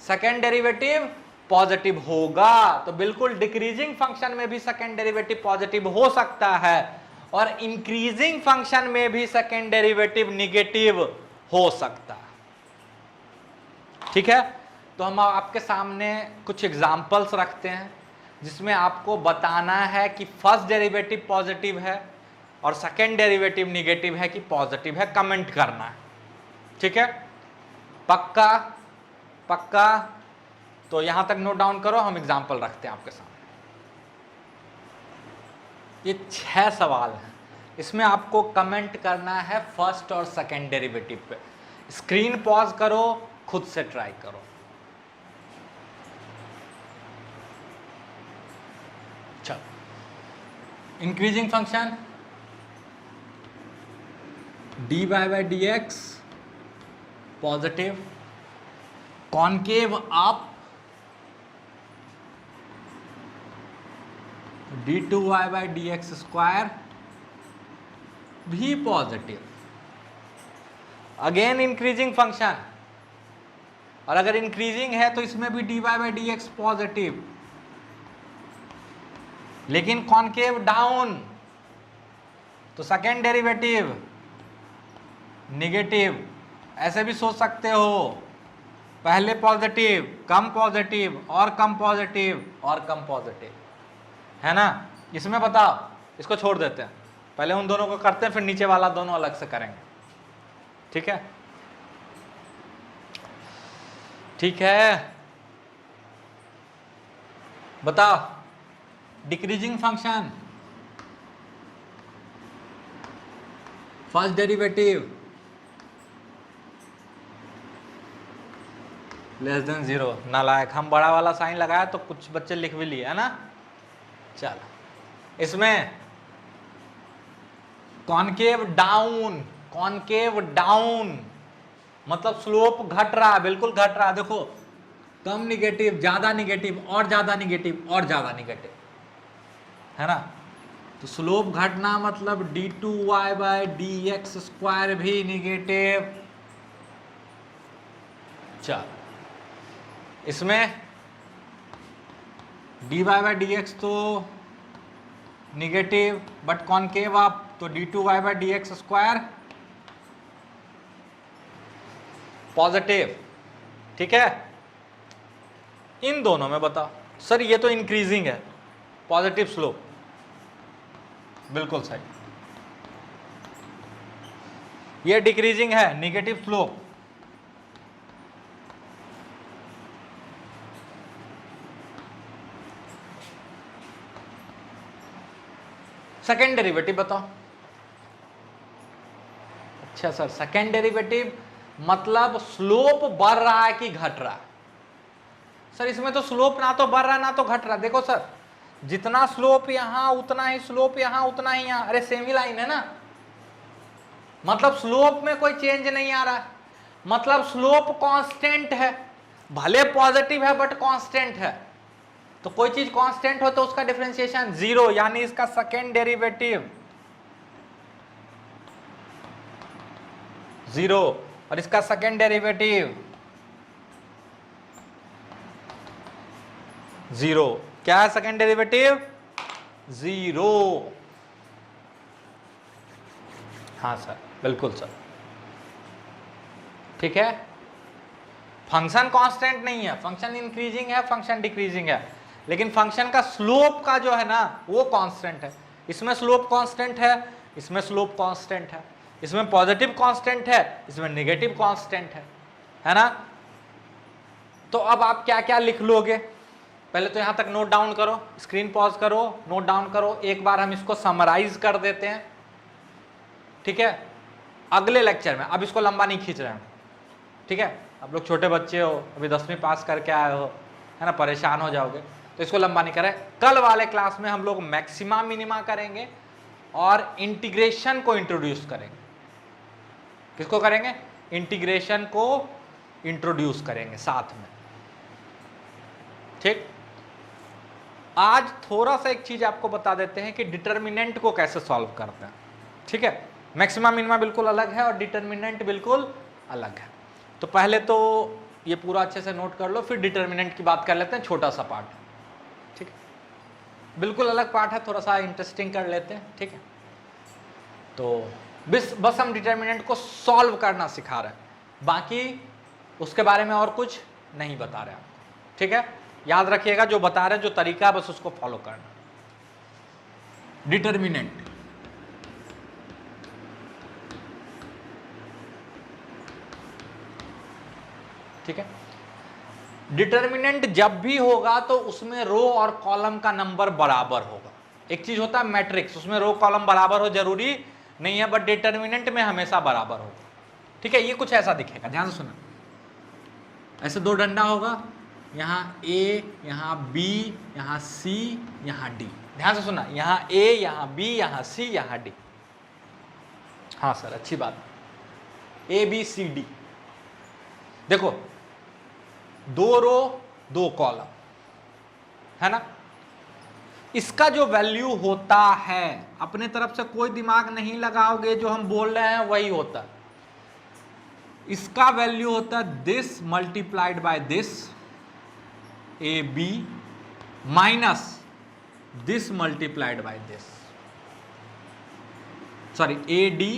सेकेंड डेरिवेटिव पॉजिटिव होगा, तो बिल्कुल डिक्रीजिंग फंक्शन में भी सेकेंड डेरिवेटिव पॉजिटिव हो सकता है, और इंक्रीजिंग फंक्शन में भी सेकेंड डेरिवेटिव निगेटिव हो सकता है। ठीक है, तो हम आपके सामने कुछ एग्जाम्पल्स रखते हैं जिसमें आपको बताना है कि फर्स्ट डेरिवेटिव पॉजिटिव है और सेकेंड डेरिवेटिव निगेटिव है कि पॉजिटिव है। कमेंट करना है, ठीक है? पक्का पक्का? तो यहां तक नोट डाउन करो, हम एग्जाम्पल रखते हैं आपके सामने। ये 6 सवाल हैं, इसमें आपको कमेंट करना है फर्स्ट और सेकेंड डेरिवेटिव पे। स्क्रीन पॉज करो, खुद से ट्राई करो। चलो, increasing function dy by d x positive, concave up d2y by d x square भी पॉजिटिव। अगेन इंक्रीजिंग फंक्शन, और अगर इंक्रीजिंग है तो इसमें भी dy by d x positive, लेकिन कॉनकेव डाउन, तो सेकेंड डेरिवेटिव निगेटिव। ऐसे भी सोच सकते हो, पहले पॉजिटिव, कम पॉजिटिव, और कम पॉजिटिव, और कम पॉजिटिव, है ना? इसमें बताओ, इसको छोड़ देते हैं, पहले उन दोनों को करते हैं, फिर नीचे वाला दोनों अलग से करेंगे। ठीक है? ठीक है, बताओ। Decreasing function, first derivative less than 0। नालायक, हम बड़ा वाला साइन लगाया तो कुछ बच्चे लिख भी लिए, है ना? चलो, इसमें कॉनकेव डाउन, कॉनकेव डाउन मतलब स्लोप घट रहा है, बिल्कुल घट रहा है। देखो, कम निगेटिव, ज्यादा निगेटिव, और ज्यादा निगेटिव, और ज्यादा निगेटिव, है ना? तो स्लोप घटना मतलब d2y by d x square भी निगेटिव। चलो, इसमें dy बाई डी एक्स तो निगेटिव बट कॉनकेव अप, तो d2y by d x square positive. ठीक है, इन दोनों में बताओ। सर ये तो इंक्रीजिंग है, पॉजिटिव स्लोप, बिल्कुल सही। ये डिक्रीजिंग है, निगेटिव स्लोप। सेकेंड डेरिवेटिव बताओ। अच्छा सर, सेकेंड डेरिवेटिव मतलब स्लोप बढ़ रहा है कि घट रहा है? सर इसमें तो स्लोप ना तो बढ़ रहा है ना तो घट रहा है। देखो सर, जितना स्लोप यहां उतना ही स्लोप यहां उतना ही यहां, अरे सेम ही लाइन है ना, मतलब स्लोप में कोई चेंज नहीं आ रहा है, मतलब स्लोप कांस्टेंट है, भले पॉजिटिव है बट कांस्टेंट है। तो कोई चीज कांस्टेंट हो तो उसका डिफरेंशिएशन जीरो, यानी इसका सेकेंड डेरिवेटिव जीरो, और इसका सेकेंड डेरिवेटिव जीरो। क्या है सेकेंड डेरिवेटिव? जीरो। हाँ सर, बिल्कुल सर, ठीक है। फंक्शन कांस्टेंट नहीं है, फंक्शन इंक्रीजिंग है, फंक्शन डिक्रीजिंग है, लेकिन फंक्शन का स्लोप का जो है ना वो कांस्टेंट है। इसमें स्लोप कांस्टेंट है, इसमें स्लोप कांस्टेंट है, इसमें पॉजिटिव कांस्टेंट है, इसमें नेगेटिव कांस्टेंट है ना। तो अब आप क्या क्या लिख लोगे? पहले तो यहां तक नोट डाउन करो, स्क्रीन पॉज करो, नोट डाउन करो। एक बार हम इसको समराइज कर देते हैं, ठीक है, अगले लेक्चर में। अब इसको लंबा नहीं खींच रहे हैं, ठीक है। आप लोग छोटे बच्चे हो, अभी 10वीं पास करके आए हो, है ना, परेशान हो जाओगे, तो इसको लंबा नहीं करें। कल वाले क्लास में हम लोग मैक्सिमा मिनिमा करेंगे और इंटीग्रेशन को इंट्रोड्यूस करेंगे। किसको करेंगे? इंटीग्रेशन को इंट्रोड्यूस करेंगे साथ में, ठीक। आज थोड़ा सा एक चीज आपको बता देते हैं कि डिटर्मिनेंट को कैसे सॉल्व करते हैं, ठीक है। मैक्सिमा मिनिमा बिल्कुल अलग है और डिटर्मिनेंट बिल्कुल अलग है। तो पहले तो ये पूरा अच्छे से नोट कर लो, फिर डिटर्मिनेंट की बात कर लेते हैं, छोटा सा पार्ट, ठीक है, बिल्कुल अलग पार्ट है, थोड़ा सा इंटरेस्टिंग कर लेते हैं, ठीक है। तो बस हम डिटर्मिनेंट को सॉल्व करना सिखा रहे हैं, बाकी उसके बारे में और कुछ नहीं बता रहे आपको, ठीक है। याद रखिएगा जो बता रहे हैं, जो तरीका, बस उसको फॉलो करना। डिटर्मिनेंट, ठीक है। डिटर्मिनेंट जब भी होगा तो उसमें रो और कॉलम का नंबर बराबर होगा। एक चीज होता है मैट्रिक्स, उसमें रो कॉलम बराबर हो जरूरी नहीं है, बट डिटर्मिनेंट में हमेशा बराबर होगा, ठीक है। ये कुछ ऐसा दिखेगा, ध्यान से सुना। ऐसे दो डंडा होगा, यहाँ A, यहाँ B, यहाँ C, यहाँ D। ध्यान से सुना, यहाँ A, यहाँ B, यहाँ C, यहाँ D। हाँ सर, अच्छी बात, A B C D। देखो, दो रो दो कॉलम, है ना। इसका जो वैल्यू होता है, अपने तरफ से कोई दिमाग नहीं लगाओगे, जो हम बोल रहे हैं वही होता है। इसका वैल्यू होता है this multiplied by this a b minus this multiplied by this, sorry a d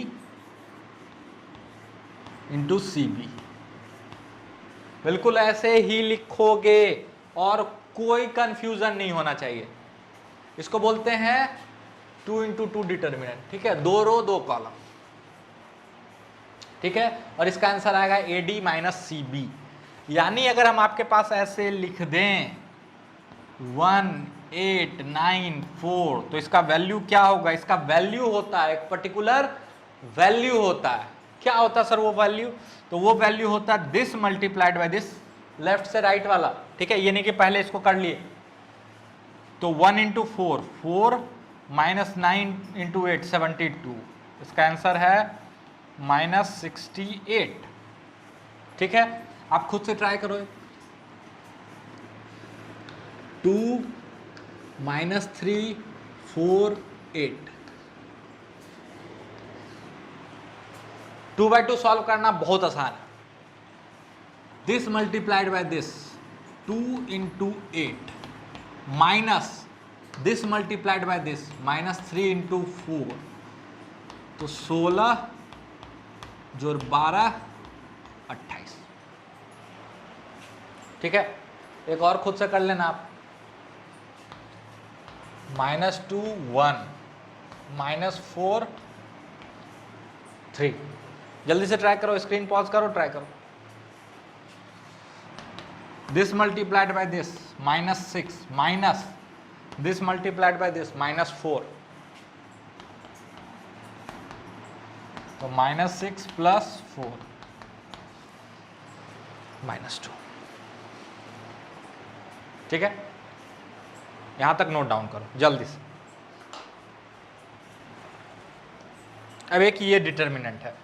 into c b. बिल्कुल ऐसे ही लिखोगे और कोई कंफ्यूजन नहीं होना चाहिए। इसको बोलते हैं 2 इंटू 2 डिटर्मिनेंट, ठीक है, दो रो दो कॉलम, ठीक है। और इसका आंसर आएगा a d minus c b. यानी अगर हम आपके पास ऐसे लिख दें 1 8 9 4, तो इसका वैल्यू क्या होगा? इसका वैल्यू होता है, एक पर्टिकुलर वैल्यू होता है। क्या होता है सर वो वैल्यू? तो वो वैल्यू होता है this multiplied by this, left से राइट वाला, ठीक है। ये नहीं कि पहले इसको कर लिए। तो 1 इंटू 4, 4 माइनस 9 इंटू 8 72, इसका आंसर है माइनस 68, ठीक है। आप खुद से ट्राई करो। 2 माइनस 3 4 8, 2/2 सॉल्व करना बहुत आसान है। This multiplied by this 2 into 8 minus this multiplied by this minus 3 into 4, तो 16 जोड़ 12 28, ठीक है। एक और खुद से कर लेना आप। -2 1 -4 3, जल्दी से ट्राई करो, स्क्रीन पॉज करो, ट्राई करो। This multiplied by this -6 minus this multiplied by this -4, तो -6 + 4 -2। ठीक है, यहां तक नोट डाउन करो जल्दी से। अब एक ये डिटर्मिनेंट है,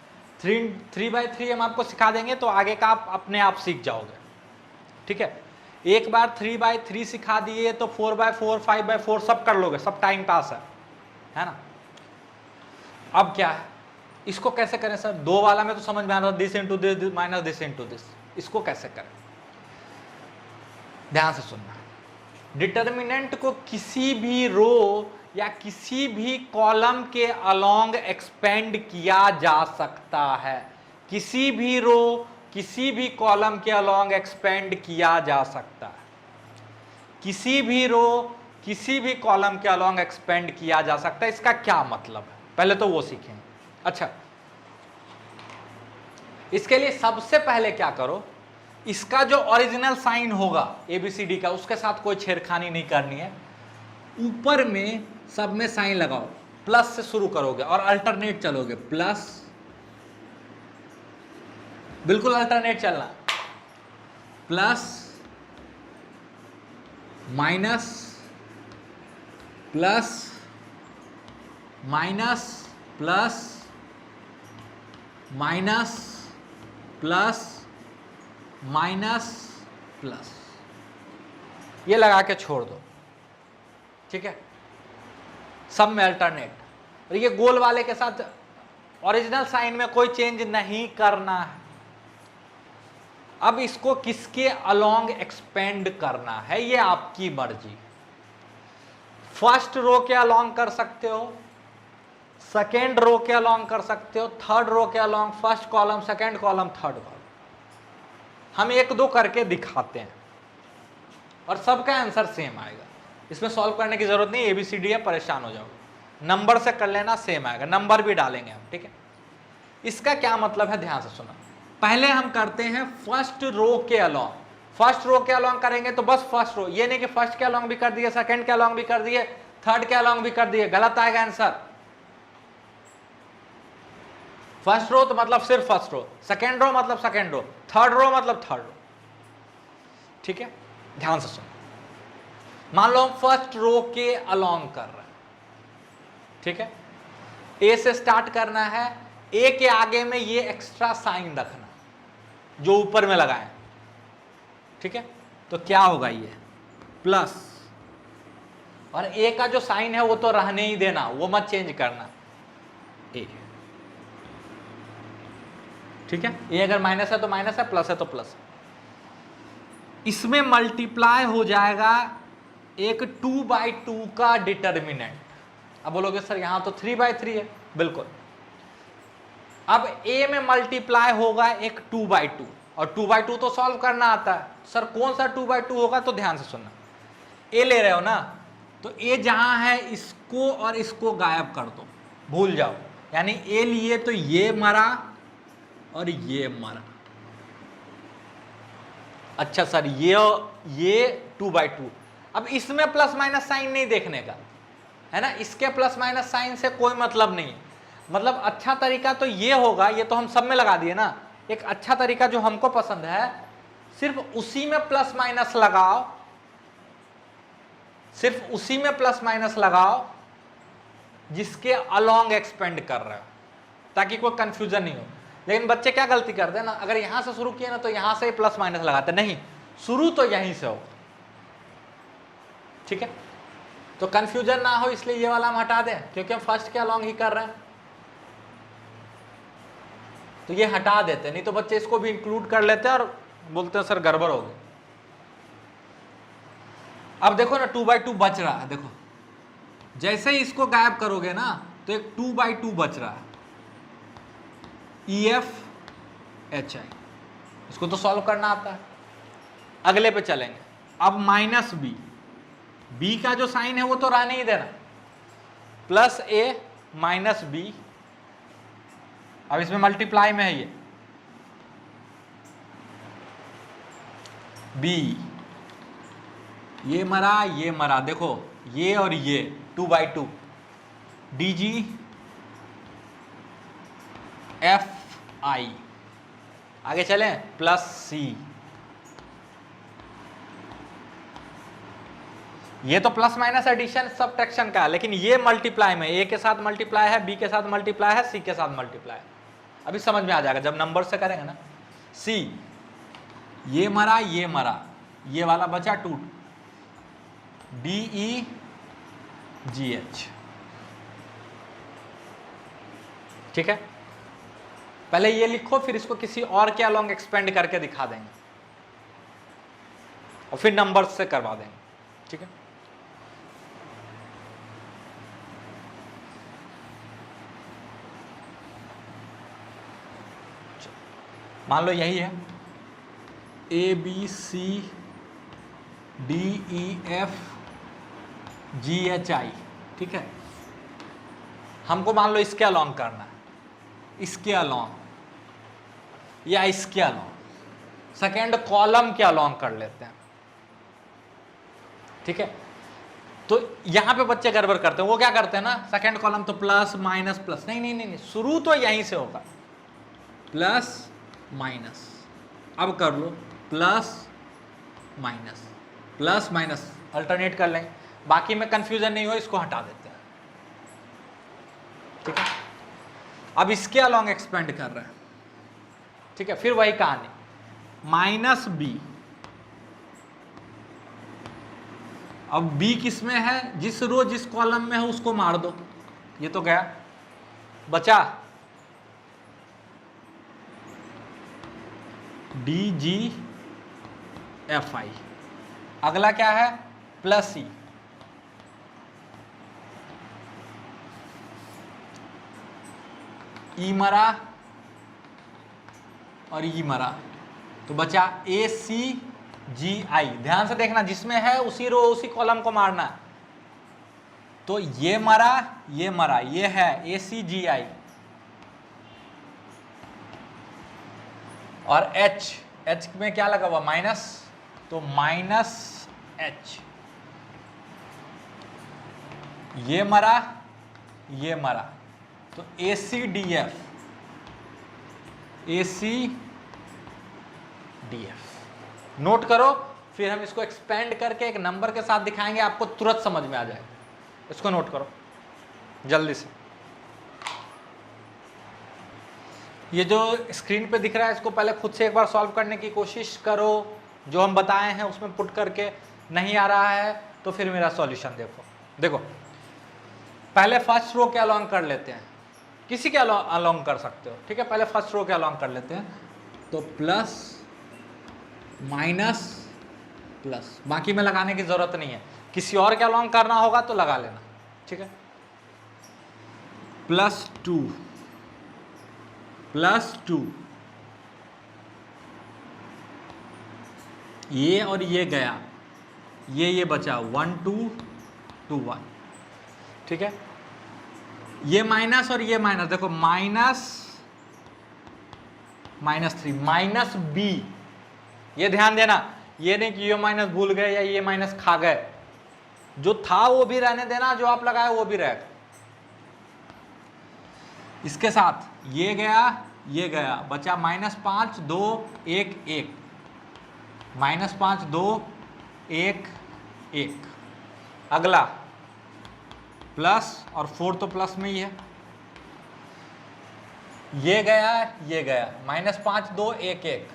3/3 हम आपको सिखा देंगे तो आगे का आप अपने आप सीख जाओगे। ठीक है, एक बार 3/3 सिखा दिए तो 4/4 5/4 सब कर लोगे, सब टाइम पास है ना। अब क्या है, इसको कैसे करें सर? 2 वाला में तो समझ में आ रहा है, this into this minus this into this. इसको कैसे करें, ध्यान से सुनना। डिटर्मिनेंट को किसी भी रो या किसी भी कॉलम के अलोंग एक्सपेंड किया जा सकता है। किसी भी रो, किसी भी कॉलम के अलोंग एक्सपेंड किया जा सकता है। किसी भी रो, किसी भी कॉलम के अलोंग एक्सपेंड किया जा सकता है। इसका क्या मतलब है, पहले तो वो सीखेंगे। अच्छा, इसके लिए सबसे पहले क्या करो, इसका जो ओरिजिनल साइन होगा ABCD का, उसके साथ कोई छेड़खानी नहीं करनी है। ऊपर में सब में साइन लगाओ, प्लस से शुरू करोगे और अल्टरनेट चलोगे। प्लस, बिल्कुल अल्टरनेट चलना, plus minus, plus minus, plus minus, plus minus, plus, ये लगा के छोड़ दो। ठीक है, सब में अल्टरनेट। और ये गोल वाले के साथ ओरिजिनल साइन में कोई चेंज नहीं करना है। अब इसको किसके अलोंग एक्सपेंड करना है, ये आपकी मर्जी। फर्स्ट रो के अलोंग कर सकते हो, सेकेंड रो के अलोंग कर सकते हो, थर्ड रो के along, first column, second column, third column. हम 1-2 करके दिखाते हैं और सबका आंसर सेम आएगा। इसमें सॉल्व करने की जरूरत नहीं, ABCD है, परेशान हो जाओगे। नंबर से कर लेना, सेम आएगा, नंबर भी डालेंगे हम। ठीक है, इसका क्या मतलब है, ध्यान से सुना। पहले हम करते हैं फर्स्ट रो के अलोंग। फर्स्ट रो के अलोंग करेंगे तो बस फर्स्ट रो, ये नहीं कि फर्स्ट के अलोंग भी कर दिए, सेकंड के अलोंग भी कर दिए, थर्ड के अलोंग भी कर दिए, गलत आएगा आंसर। फर्स्ट रो तो मतलब सिर्फ फर्स्ट रो, सेकंड रो मतलब सेकंड रो, थर्ड रो मतलब थर्ड रो। ठीक है, ध्यान से सुनो। मान लो हम फर्स्ट रो के अलोंग कर रहे हैं। ठीक है, ए से स्टार्ट करना है, ए के आगे में ये एक्स्ट्रा साइन रखना जो ऊपर में लगाए। ठीक है, तो क्या होगा, ये प्लस, और ए का जो साइन है वो तो रहने ही देना, वो मत चेंज करना, ए। ठीक है, ए अगर माइनस है तो माइनस है, प्लस है तो प्लस। इसमें मल्टीप्लाई हो जाएगा एक 2/2 का डिटर्मिनेंट। अब बोलोगे सर यहां तो 3/3 है, बिल्कुल। अब ए में मल्टीप्लाई होगा एक 2/2, और 2/2 तो सॉल्व करना आता है। सर कौन सा 2/2 होगा, तो ध्यान से सुनना। ए ले रहे हो ना, तो ए जहां है इसको और इसको गायब कर दो, भूल जाओ। यानी ए लिए तो ये मरा और ये मरा। अच्छा सर ये 2/2। अब इसमें प्लस माइनस साइन नहीं देखने का है ना, इसके प्लस माइनस साइन से कोई मतलब नहीं है। मतलब अच्छा तरीका तो ये होगा, ये तो हम सब में लगा दिए ना। एक अच्छा तरीका जो हमको पसंद है, सिर्फ उसी में प्लस माइनस लगाओ, सिर्फ उसी में प्लस माइनस लगाओ जिसके अलोंग एक्सपेंड कर रहे हो, ताकि कोई कंफ्यूजन नहीं हो। लेकिन बच्चे क्या गलती करते हैं ना, अगर यहां से शुरू किए ना तो यहां से प्लस माइनस लगाते, नहीं, शुरू तो यहीं से हो। ठीक है, तो कंफ्यूजन ना हो इसलिए ये वाला हम हटा दें, क्योंकि हम फर्स्ट के अलोंग ही कर रहे हैं, तो ये हटा देते। नहीं तो बच्चे इसको भी इंक्लूड कर लेते हैं और बोलते हैं सर गड़बड़ हो गई। अब देखो ना 2/2 बच रहा है, देखो जैसे ही इसको गायब करोगे ना तो एक 2/2 बच रहा है, EFHI। इसको तो सॉल्व करना आता है। अगले पे चलेंगे। अब -b, b का जो साइन है वो तो रहने ही देना, +a -b। अब इसमें मल्टीप्लाई में है ये b, ये मरा, देखो ये और ये 2/2, dg एफ आई, आगे चलें, प्लस सी। ये तो प्लस माइनस एडिशन सबट्रैक्शन का है, लेकिन ये मल्टीप्लाई में ए के साथ मल्टीप्लाई है, बी के साथ मल्टीप्लाई है, सी के साथ मल्टीप्लाई है। अभी समझ में आ जाएगा जब नंबर से करेंगे ना। सी, ये मरा, ये वाला बचा 2, DE GH, ठीक है। पहले ये लिखो, फिर इसको किसी और के अलोंग एक्सपेंड करके दिखा देंगे और फिर नंबर्स से करवा देंगे, ठीक है। मान लो यही है ABC DEF GHI, ठीक है। हमको मान लो इसके अलोंग करना है, इसके अलोंग या इसके अलोंग, सेकेंड कॉलम के अलोंग कर लेते हैं, ठीक है। तो यहां पे बच्चे गड़बड़ करते हैं, वो क्या करते हैं ना, सेकेंड कॉलम तो प्लस माइनस प्लस, नहीं, शुरू तो यहीं से होगा, प्लस माइनस। अब कर लो प्लस माइनस अल्टरनेट कर लेंगे, बाकी में कंफ्यूजन नहीं हो, इसको हटा देते हैं, ठीक है। अब इसके अलोंग एक्सपेंड कर रहे हैं, ठीक है। फिर वही कहानी, माइनस बी। अब बी किस में है, जिस रो जिस कॉलम में है उसको मार दो, ये तो गया, बचा DGFI। अगला क्या है, प्लस ई, ई मरा और ई मरा, तो बचा ACGI। ध्यान से देखना, जिसमें है उसी रो उसी कॉलम को मारना है। तो ये मरा, ये है ACGI, और H में क्या लगा हुआ, माइनस, तो माइनस H। ये मरा, तो ACDF, नोट करो। फिर हम इसको एक्सपेंड करके एक नंबर के साथ दिखाएंगे, आपको तुरंत समझ में आ जाएगा। इसको नोट करो जल्दी से। ये जो स्क्रीन पे दिख रहा है, इसको पहले खुद से एक बार सॉल्व करने की कोशिश करो, जो हम बताए हैं उसमें पुट करके। नहीं आ रहा है तो फिर मेरा सॉल्यूशन देखो। पहले फर्स्ट रो के अलोंग कर लेते हैं, किसी के अलोंग कर सकते हो, ठीक है। पहले फर्स्ट रो के अलोंग कर लेते हैं, तो प्लस माइनस प्लस, बाकी में लगाने की जरूरत नहीं है, किसी और के अलोंग करना होगा तो लगा लेना, ठीक है। +2 ये और ये गया, ये बचा 1 2 2 1, ठीक है। ये माइनस और ये माइनस, देखो -3 माइनस बी। ये ध्यान देना, ये नहीं कि ये माइनस भूल गए या ये माइनस खा गए, जो था वो भी रहने देना, जो आप लगाए वो भी रहेगा। इसके साथ ये गया, बचा -5 2 1 1, -5 2 1 1। अगला प्लस, और 4 तो प्लस में ही है, ये गया -5 2 1 1,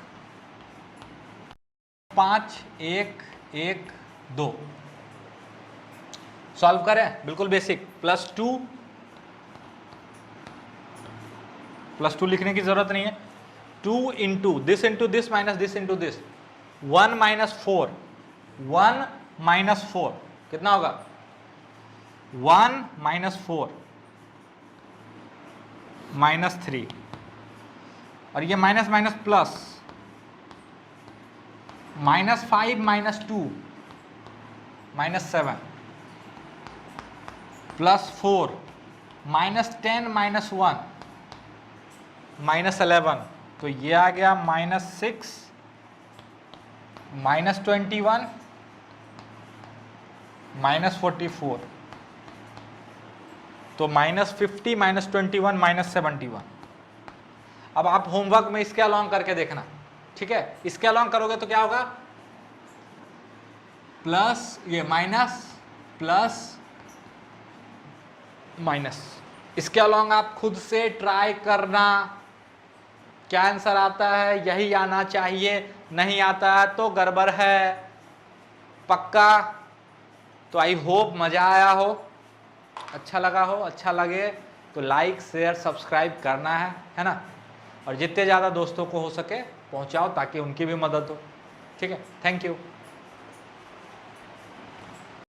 5 1 1 2। सॉल्व करें, बिल्कुल बेसिक। +2 लिखने की जरूरत नहीं है, 2 into this minus this into this, 1 minus 4 कितना होगा, 1 -4 -3, और ये माइनस माइनस प्लस, -5 -2 -7, +4 -10 -1 -11, तो ये आ गया -6 -21 -44, तो -50 -21 -71, अब आप होमवर्क में इसके अलॉन्ग करके देखना, ठीक है। इसके अलॉन्ग करोगे तो क्या होगा, प्लस ये माइनस प्लस माइनस। इसके अलॉन्ग आप खुद से ट्राई करना, क्या आंसर आता है यही आना चाहिए, नहीं आता है तो गड़बड़ है पक्का। तो आई होप मजा आया हो, अच्छा लगा हो। अच्छा लगे तो लाइक शेयर सब्सक्राइब करना है ना। और जितने ज़्यादा दोस्तों को हो सके पहुंचाओ ताकि उनकी भी मदद हो, ठीक है। Thank you.